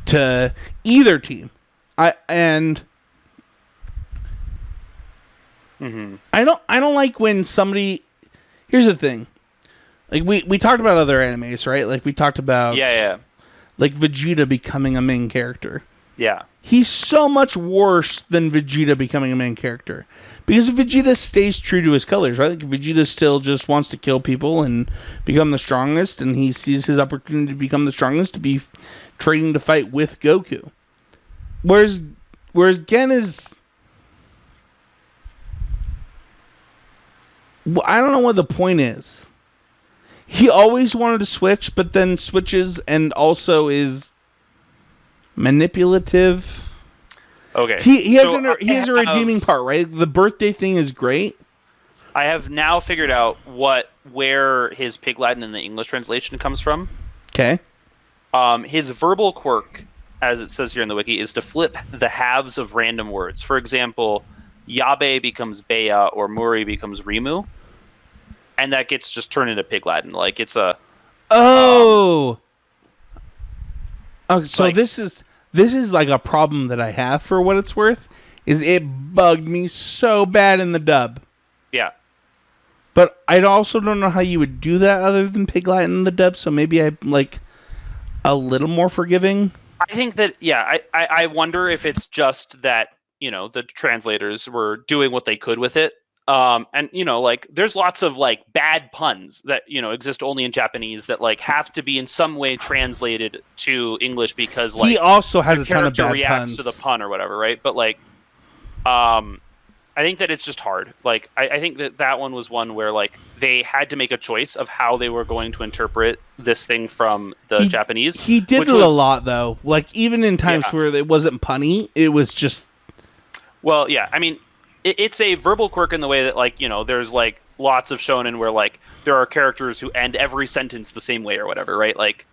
[SPEAKER 1] to either team. I don't like when somebody. Here's the thing. Like we talked about other animes, right? Like we talked about like Vegeta becoming a main character.
[SPEAKER 2] Yeah.
[SPEAKER 1] He's so much worse than Vegeta becoming a main character. Because Vegeta stays true to his colors, right? Like Vegeta still just wants to kill people and become the strongest, and he sees his opportunity to become the strongest to be training to fight with Goku. Whereas Gen is... I don't know what the point is. He always wanted to switch, but then switches and also is manipulative.
[SPEAKER 2] Okay.
[SPEAKER 1] He has a redeeming part, right? The birthday thing is great.
[SPEAKER 2] I have now figured out where his Pig Latin in the English translation comes from.
[SPEAKER 1] Okay.
[SPEAKER 2] His verbal quirk, as it says here in the wiki, is to flip the halves of random words. For example, Yabe becomes Bea or Muri becomes Rimu. And that gets just turned into Pig Latin. Like, it's a...
[SPEAKER 1] Oh! Okay, so like, this is like a problem that I have, for what it's worth, is it bugged me so bad in the dub.
[SPEAKER 2] Yeah.
[SPEAKER 1] But I also don't know how you would do that other than Pig Latin in the dub, so maybe I'm, like, a little more forgiving.
[SPEAKER 2] I think that, yeah, I wonder if it's just that, you know, the translators were doing what they could with it. And, you know, like, there's lots of, like, bad puns that, you know, exist only in Japanese that, like, have to be in some way translated to English because, like...
[SPEAKER 1] He also has a ton of bad
[SPEAKER 2] character reacts
[SPEAKER 1] puns
[SPEAKER 2] to the pun or whatever, right? But, like, I think that it's just hard. Like, I think that one was one where, like, they had to make a choice of how they were going to interpret this thing from the Japanese.
[SPEAKER 1] He did it a lot, though. Like, even in times where it wasn't punny, it was just...
[SPEAKER 2] Well, yeah, I mean... It's a verbal quirk in the way that, like, you know, there's, like, lots of shonen where, like, there are characters who end every sentence the same way or whatever, right? Like,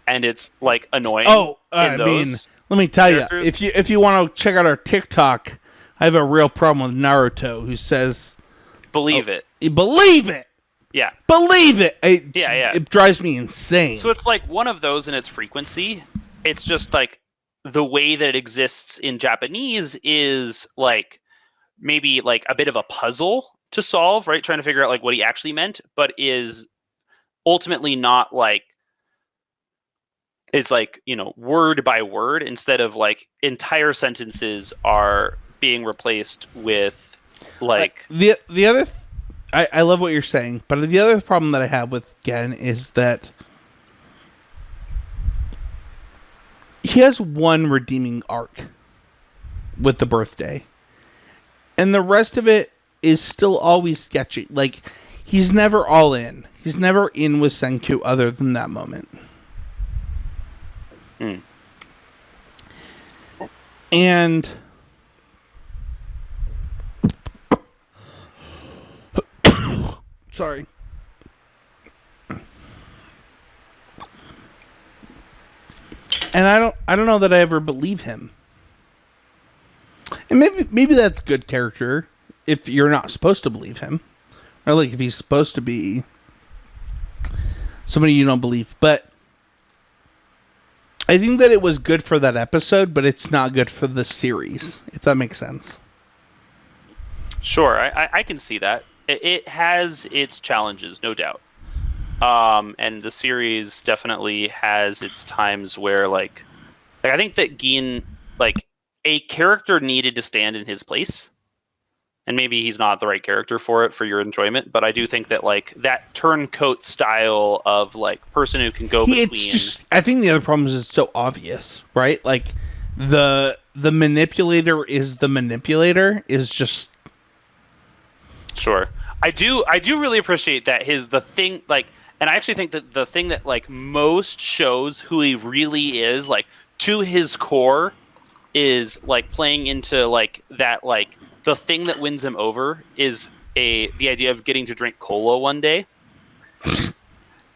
[SPEAKER 2] and it's, like, annoying.
[SPEAKER 1] Oh, I mean, let me tell you, if you want to check out our TikTok, I have a real problem with Naruto, who says...
[SPEAKER 2] Believe it.
[SPEAKER 1] Believe it!
[SPEAKER 2] Yeah.
[SPEAKER 1] Believe it!
[SPEAKER 2] Yeah.
[SPEAKER 1] It drives me insane.
[SPEAKER 2] So it's, like, one of those in its frequency. It's just, like, the way that it exists in Japanese is, like... maybe like a bit of a puzzle to solve, right? Trying to figure out like what he actually meant, but is ultimately not like, it's like, you know, word by word instead of like entire sentences are being replaced with like
[SPEAKER 1] the other I love what you're saying, but the other problem that I have with Gen is that he has one redeeming arc with the birthday. And the rest of it is still always sketchy. Like, he's never all in. He's never in with Senku other than that moment. And... Sorry. And I don't know that I ever believe him. And maybe that's good character if you're not supposed to believe him. Or like if he's supposed to be somebody you don't believe. But I think that it was good for that episode, but it's not good for the series, if that makes sense.
[SPEAKER 2] Sure, I can see that. It has its challenges, no doubt. And the series definitely has its times where like I think that Gin, like, a character needed to stand in his place, and maybe he's not the right character for it for your enjoyment, but I do think that like that turncoat style of like person who can go between.
[SPEAKER 1] It's just, I think the other problem is it's so obvious, right? Like the manipulator is the manipulator is just.
[SPEAKER 2] Sure, I do really appreciate that the thing like, and I actually think that the thing that like most shows who he really is, like to his core, is like playing into like that, like the thing that wins him over is the idea of getting to drink cola one day.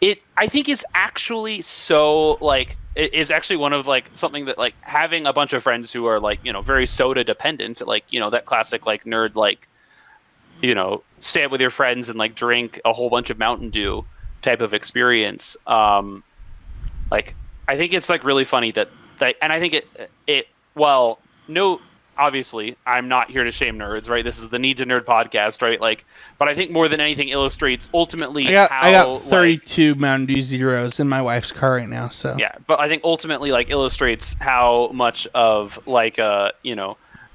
[SPEAKER 2] I think is actually so like it is actually one of like something that like having a bunch of friends who are like very soda dependent, like that classic like nerd like stay up with your friends and like drink a whole bunch of Mountain Dew type of experience. Like I think it's like really funny that and I think it well no obviously I'm not here to shame nerds, right? This is the Need to Nerd podcast, right? Like, but I think more than anything illustrates ultimately
[SPEAKER 1] I got 32 Mountain Dew Zeros in my wife's car right now, so
[SPEAKER 2] yeah. But I think ultimately like illustrates how much of like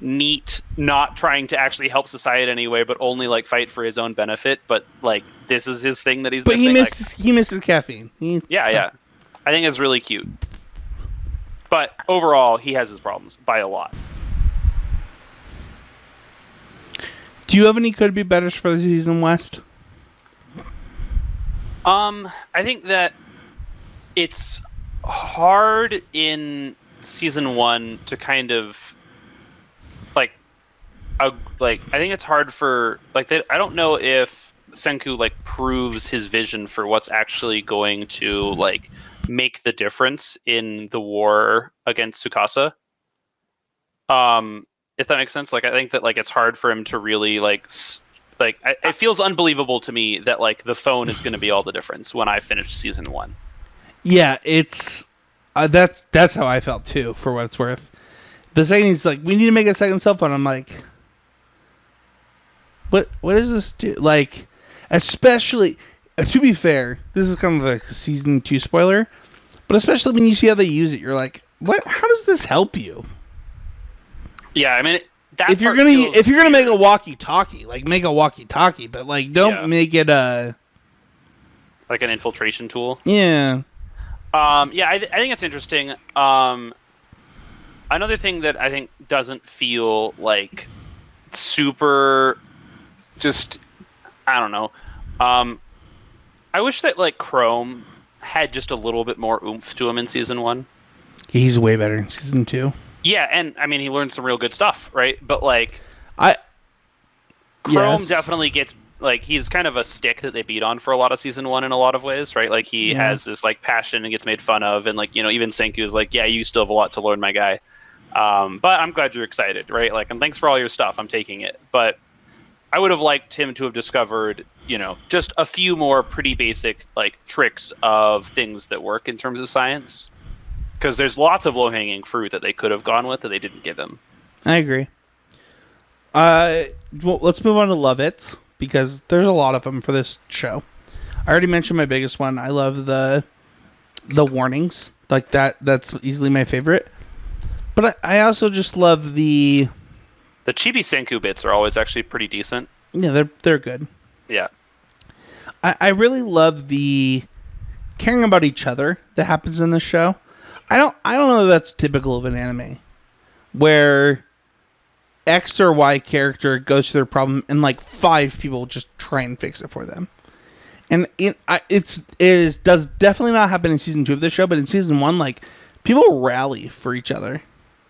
[SPEAKER 2] neat not trying to actually help society anyway, but only like fight for his own benefit. But like this is his thing that he's
[SPEAKER 1] but
[SPEAKER 2] missing.
[SPEAKER 1] He misses caffeine.
[SPEAKER 2] Yeah. I think it's really cute. But overall, he has his problems by a lot.
[SPEAKER 1] Do you have any could be betters for the season, West?
[SPEAKER 2] I think that it's hard in season 1 to kind of I think it's hard for like I don't know if Senku like proves his vision for what's actually going to like make the difference in the war against Tsukasa. If that makes sense, like I think that like it's hard for him to really it feels unbelievable to me that like the phone is going to be all the difference when I finish season 1.
[SPEAKER 1] Yeah, it's that's how I felt too. For what it's worth, the saying is like we need to make a second cell phone. I'm like, what does this do? Like, especially to be fair, this is kind of a season 2 spoiler, but especially when you see how they use it, you're like, what? How does this help you?
[SPEAKER 2] Yeah, I mean,
[SPEAKER 1] if you're gonna make a walkie-talkie, like make a walkie-talkie, but like don't make it a
[SPEAKER 2] like an infiltration tool.
[SPEAKER 1] Yeah.
[SPEAKER 2] Yeah, I think it's interesting. Another thing that I think doesn't feel like super, just I don't know. I wish that like Chrome had just a little bit more oomph to him in season 1.
[SPEAKER 1] He's way better in season 2.
[SPEAKER 2] Yeah, and I mean he learned some real good stuff, right? But like Chrome definitely gets like he's kind of a stick that they beat on for a lot of season 1 in a lot of ways, right? Like he has this like passion and gets made fun of, and like even Senku is like, yeah, you still have a lot to learn, my guy. But I'm glad you're excited, right? Like, and thanks for all your stuff. I'm taking it, but I would have liked him to have discovered, just a few more pretty basic like tricks of things that work in terms of science. Because there's lots of low-hanging fruit that they could have gone with that they didn't give him.
[SPEAKER 1] I agree. Well, let's move on to Love It, because there's a lot of them for this show. I already mentioned my biggest one. I love the warnings. Like that's easily my favorite. But I also just love the
[SPEAKER 2] Chibi Senku bits are always actually pretty decent.
[SPEAKER 1] Yeah, they're good.
[SPEAKER 2] Yeah.
[SPEAKER 1] I really love the caring about each other that happens in this show. I don't know if that's typical of an anime where X or Y character goes through their problem and like 5 people just try and fix it for them. And it does definitely not happen in season 2 of the show, but in season 1, like people rally for each other.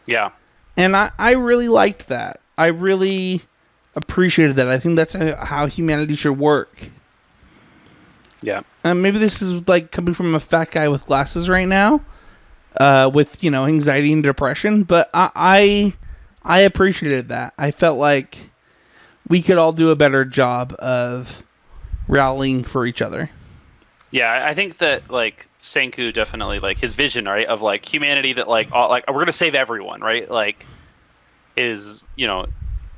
[SPEAKER 2] Yeah.
[SPEAKER 1] And I really liked that. I really appreciated that. I think that's how humanity should work.
[SPEAKER 2] Yeah.
[SPEAKER 1] Maybe this is like coming from a fat guy with glasses right now. With anxiety and depression, but I appreciated that. I felt like we could all do a better job of rallying for each other.
[SPEAKER 2] Yeah, I think that like Senku definitely like his vision, right, of like humanity that like we're gonna save everyone, right? Like is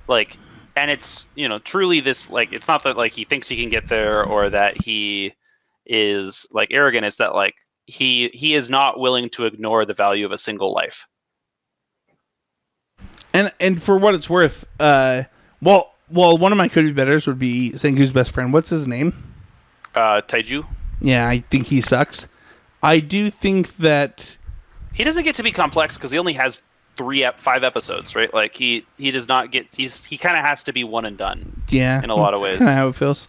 [SPEAKER 2] like, and it's truly this like it's not that like he thinks he can get there or that he is like arrogant. It's that like he is not willing to ignore the value of a single life.
[SPEAKER 1] And for what it's worth, well, one of my could be betters would be Senku's best friend. What's his name?
[SPEAKER 2] Taiju.
[SPEAKER 1] Yeah, I think he sucks. I do think that
[SPEAKER 2] he doesn't get to be complex because he only has 5 episodes, right? Like he does not get. He kind of has to be one and done.
[SPEAKER 1] Yeah,
[SPEAKER 2] in a lot of ways.
[SPEAKER 1] Kind of how it feels.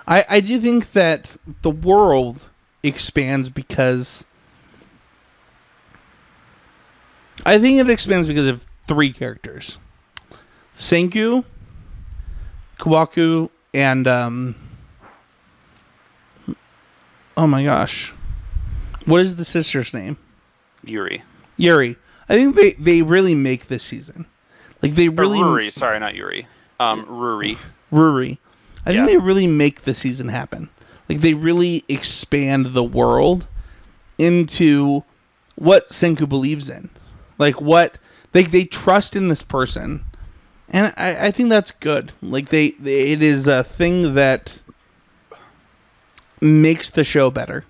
[SPEAKER 1] I do think that the world expands because I think it expands because of 3 characters: Senku, Kohaku, and Oh my gosh. What is the sister's name?
[SPEAKER 2] Yuri.
[SPEAKER 1] I think they really make this season. Like they really.
[SPEAKER 2] Ruri, sorry, not Yuri. Ruri.
[SPEAKER 1] I think they really make the season happen. Like they really expand the world into what Senku believes in. Like what they trust in this person. And I think that's good. Like it is a thing that makes the show better.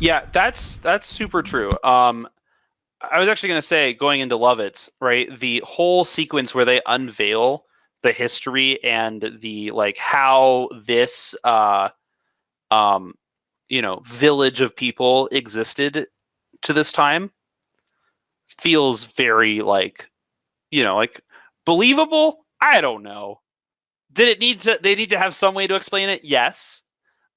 [SPEAKER 2] Yeah, that's super true. I was actually going to say, going into Love It, right? The whole sequence where they unveil the history and the like how this village of people existed to this time feels very like believable. I don't know. They need to have some way to explain it? Yes.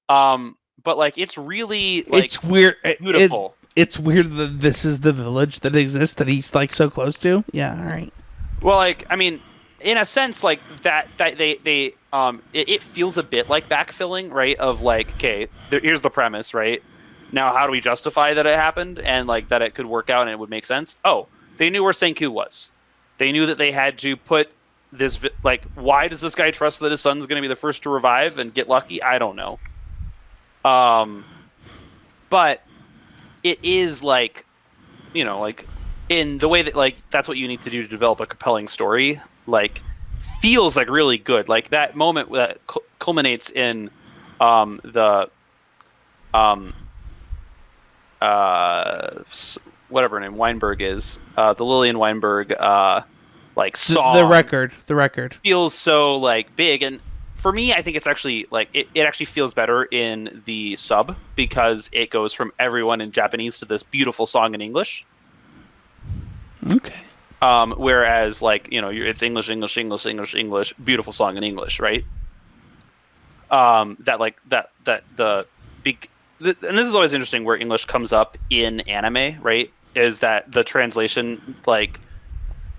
[SPEAKER 2] But like it's really like
[SPEAKER 1] it's weird.
[SPEAKER 2] Beautiful.
[SPEAKER 1] It's weird that this is the village that exists that he's like so close to. Yeah, all right.
[SPEAKER 2] Well, like I mean, in a sense, like that it feels a bit like backfilling, right? Of like, okay, here's the premise, right? Now, how do we justify that it happened and like that it could work out and it would make sense? Oh, they knew where Senku was. They knew that they had to put this like. Why does this guy trust that his son's going to be the first to revive and get lucky? I don't know. But it is like, like in the way that like that's what you need to do to develop a compelling story. Like, feels like really good. Like that moment that culminates in whatever her name Weinberg is, the Lillian Weinberg like song.
[SPEAKER 1] The record
[SPEAKER 2] feels so like big, and for me, I think it's actually like it actually feels better in the sub because it goes from everyone in Japanese to this beautiful song in English.
[SPEAKER 1] Okay.
[SPEAKER 2] Whereas like it's English, beautiful song in English, right? And this is always interesting where English comes up in anime, right? Is that the translation like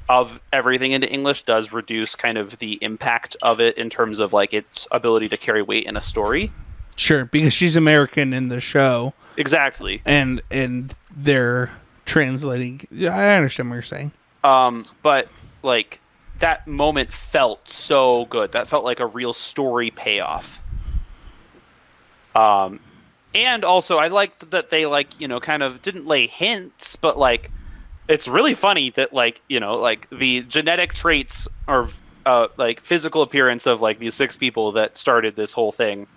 [SPEAKER 2] of everything into English does reduce kind of the impact of it in terms of like its ability to carry weight in a story.
[SPEAKER 1] Sure, because she's American in the show.
[SPEAKER 2] Exactly.
[SPEAKER 1] And they're translating. Yeah, I understand what you're saying.
[SPEAKER 2] But like that moment felt so good. That felt like a real story payoff. And also I liked that they like, kind of didn't lay hints, but like it's really funny that like, like the genetic traits or like physical appearance of like these 6 people that started this whole thing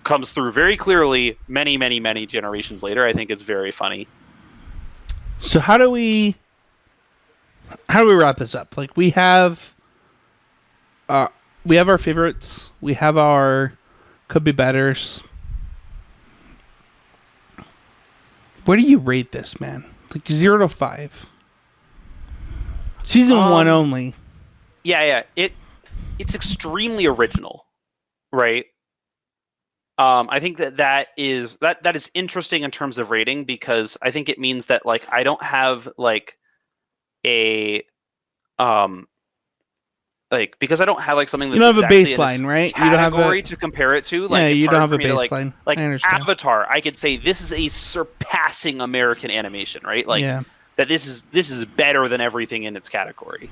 [SPEAKER 2] comes through very clearly many, many, many generations later. I think it's very funny.
[SPEAKER 1] So how do we wrap this up? Like we have our favorites, we have our could be betters. Where do you rate this, man? Like 0 to 5. Season 1 only.
[SPEAKER 2] Yeah. It's extremely original, right? I think that is interesting in terms of rating because I think it means that like I don't have like a like because I don't have like something that's
[SPEAKER 1] you don't have
[SPEAKER 2] exactly
[SPEAKER 1] a baseline, right?
[SPEAKER 2] Category
[SPEAKER 1] you don't have
[SPEAKER 2] to compare it to. Like,
[SPEAKER 1] yeah,
[SPEAKER 2] it's
[SPEAKER 1] you don't have a
[SPEAKER 2] to,
[SPEAKER 1] baseline.
[SPEAKER 2] Like
[SPEAKER 1] I understand.
[SPEAKER 2] Avatar, I could say this is a surpassing American animation, right? Like that this is better than everything in its category,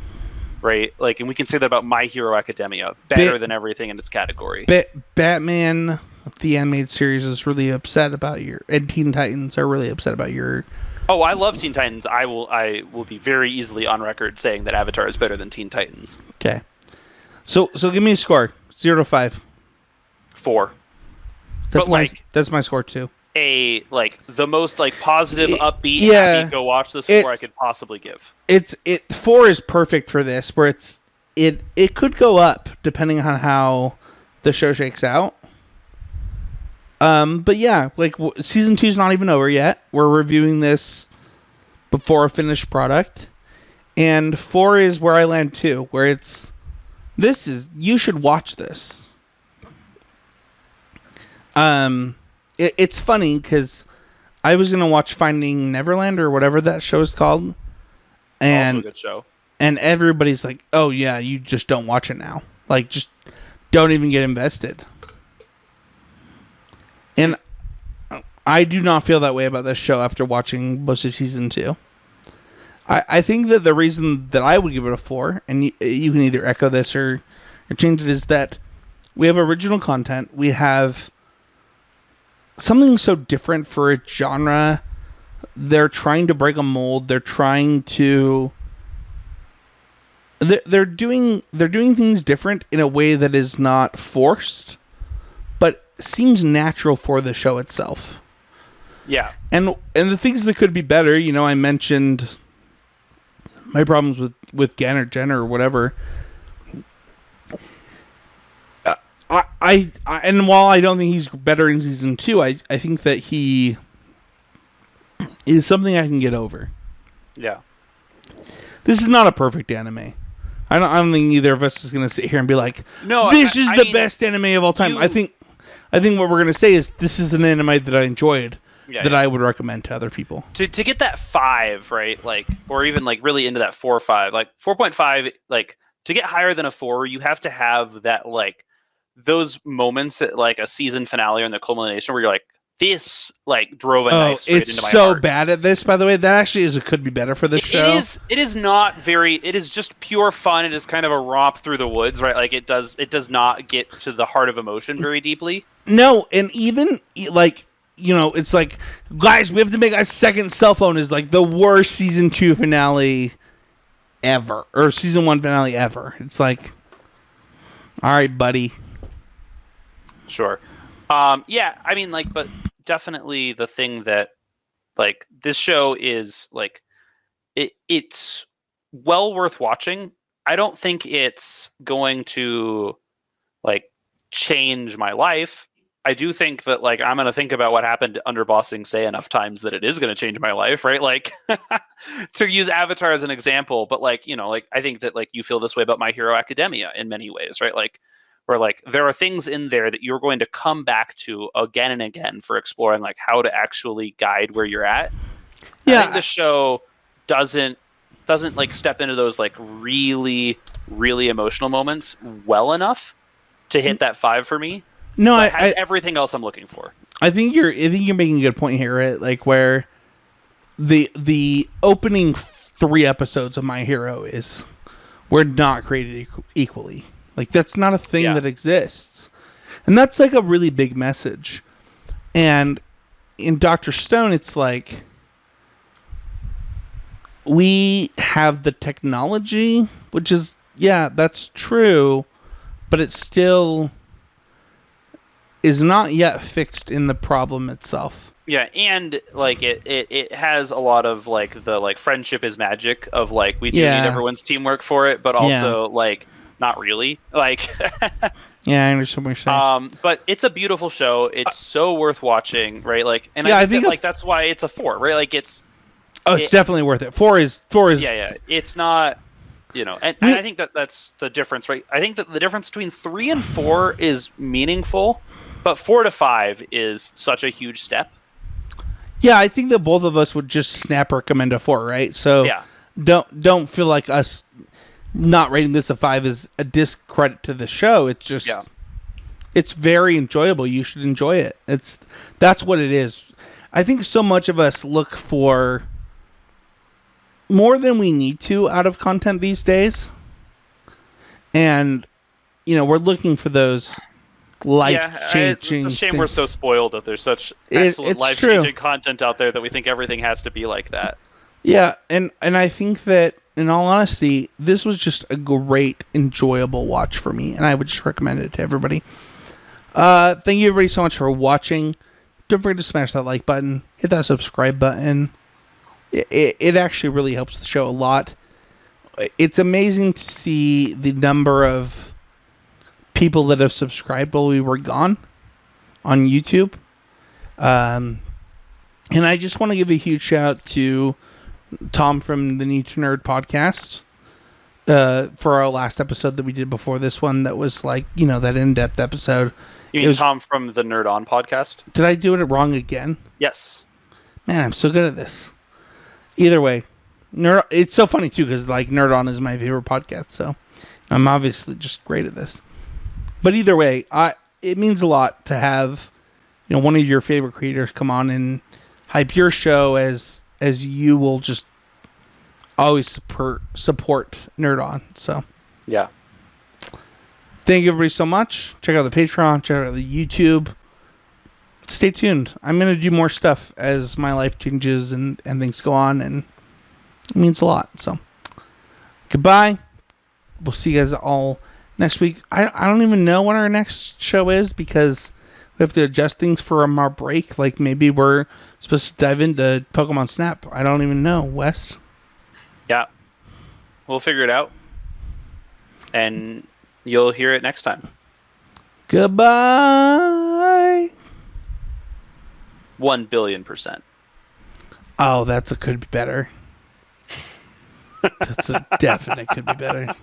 [SPEAKER 2] right? Like, and we can say that about My Hero Academia, better than everything in its category.
[SPEAKER 1] Batman, the animated series, is really upset about and Teen Titans are really upset about your.
[SPEAKER 2] Oh, I love Teen Titans. I will be very easily on record saying that Avatar is better than Teen Titans.
[SPEAKER 1] Okay. So give me a score. 0 to 5.
[SPEAKER 2] 4.
[SPEAKER 1] That's my score too.
[SPEAKER 2] The most like positive, upbeat, happy go watch this score I could possibly give.
[SPEAKER 1] 4 is perfect for this, where it could go up depending on how the show shakes out. But yeah, like season 2 is not even over yet. We're reviewing this before a finished product, and 4 is where I land too, where you should watch this. It's funny because I was gonna watch Finding Neverland or whatever that show is called, and
[SPEAKER 2] also a good show.
[SPEAKER 1] And everybody's like, "Oh yeah, you just don't watch it now. Like, just don't even get invested." And I do not feel that way about this show after watching most of season 2. I think that the reason that I would give it a 4, and you can either echo this or change it, is that we have original content. We have something so different for a genre. They're trying to break a mold. They're trying to... They're doing things different in a way that is not forced, but seems natural for the show itself.
[SPEAKER 2] Yeah.
[SPEAKER 1] And the things that could be better, I mentioned my problems with Gen or Jenner or whatever. And while I don't think he's better in season 2, I think that he is something I can get over.
[SPEAKER 2] Yeah.
[SPEAKER 1] This is not a perfect anime. I don't think either of us is going to sit here and be like,
[SPEAKER 2] no,
[SPEAKER 1] this is the best anime of all time. I think what we're going to say is this is an anime that I enjoyed, I would recommend to other people. To
[SPEAKER 2] get that 5, right? Like, or even like really into that 4 or 5, like 4.5, like to get higher than a 4, you have to have that, like, those moments at like a season finale or in the culmination where you're like, this like drove a knife straight into my heart.
[SPEAKER 1] It's so bad at this, by the way. That actually could be better for this show.
[SPEAKER 2] It is not very. It is just pure fun. It is kind of a romp through the woods, right? Like it does not get to the heart of emotion very deeply.
[SPEAKER 1] No, and even like it's like, guys, we have to make a second cell phone is like the worst season 2 finale ever, or season 1 finale ever. It's like, all right, buddy.
[SPEAKER 2] Sure. Yeah, I mean, like, but definitely the thing that, like, this show is, like, it's well worth watching. I don't think it's going to, like, change my life. I do think that, like, I'm going to think about what happened under Bossing Say enough times that it is going to change my life, right? Like, to use Avatar as an example, but, like, like, I think that, like, you feel this way about My Hero Academia in many ways, right? Like, where like there are things in there that you're going to come back to again and again for exploring like how to actually guide where you're at. Yeah. I think the show doesn't like step into those like really, really emotional moments well enough to hit that 5 for me.
[SPEAKER 1] No,
[SPEAKER 2] it has everything else I'm looking for.
[SPEAKER 1] I think you're making a good point here, right? Like where the opening 3 episodes of My Hero were not created equally. Like, that's not a thing that exists. And that's, like, a really big message. And in Dr. Stone, it's like, we have the technology, which is, that's true, but it still is not yet fixed in the problem itself.
[SPEAKER 2] Yeah, and, like, it has a lot of, like, the, like, friendship is magic of, like, we do need everyone's teamwork for it, but also, like... Not really. Like,
[SPEAKER 1] yeah, I understand what you're saying.
[SPEAKER 2] But it's a beautiful show. It's so worth watching, right? Like, and I think that, like that's why it's a 4, right? Like, it's
[SPEAKER 1] definitely worth it. 4 is.
[SPEAKER 2] Yeah. It's not, and I think that's the difference, right? I think that the difference between 3 and 4 is meaningful, but 4 to 5 is such a huge step.
[SPEAKER 1] Yeah, I think that both of us would just snap recommend a 4, right? So don't feel like us not rating this a 5 is a discredit to the show. It's just, it's very enjoyable. You should enjoy it. That's what it is. I think so much of us look for more than we need to out of content these days. And, we're looking for those life-changing
[SPEAKER 2] it's a shame we're so spoiled that there's such excellent life-changing content out there that we think everything has to be like that.
[SPEAKER 1] Yeah, and I think that, in all honesty, this was just a great, enjoyable watch for me, and I would just recommend it to everybody. Thank you everybody so much for watching. Don't forget to smash that like button, hit that subscribe button. It actually really helps the show a lot. It's amazing to see the number of people that have subscribed while we were gone on YouTube. And I just want to give a huge shout out to Tom from the Need to Nerd podcast for our last episode that we did before this one that was like, that in-depth episode.
[SPEAKER 2] You mean Tom from the Nerd On podcast?
[SPEAKER 1] Did I do it wrong again?
[SPEAKER 2] Yes.
[SPEAKER 1] Man, I'm so good at this. Either way, it's so funny too because like Nerd On is my favorite podcast, so I'm obviously just great at this. But either way, it means a lot to have one of your favorite creators come on and hype your show as you will just always support Nerd On. So
[SPEAKER 2] yeah.
[SPEAKER 1] thank you everybody so much. Check out the Patreon, check out the YouTube. Stay tuned. I'm going to do more stuff as my life changes and things go on, and it means a lot. So goodbye. We'll see you guys all next week. I don't even know when our next show is because we have to adjust things for our break. Like maybe we're supposed to dive into Pokemon Snap. I don't even know, Wes.
[SPEAKER 2] Yeah. We'll figure it out. And you'll hear it next time.
[SPEAKER 1] Goodbye.
[SPEAKER 2] 1,000,000,000%.
[SPEAKER 1] Oh, could be better. That's a definite could be better.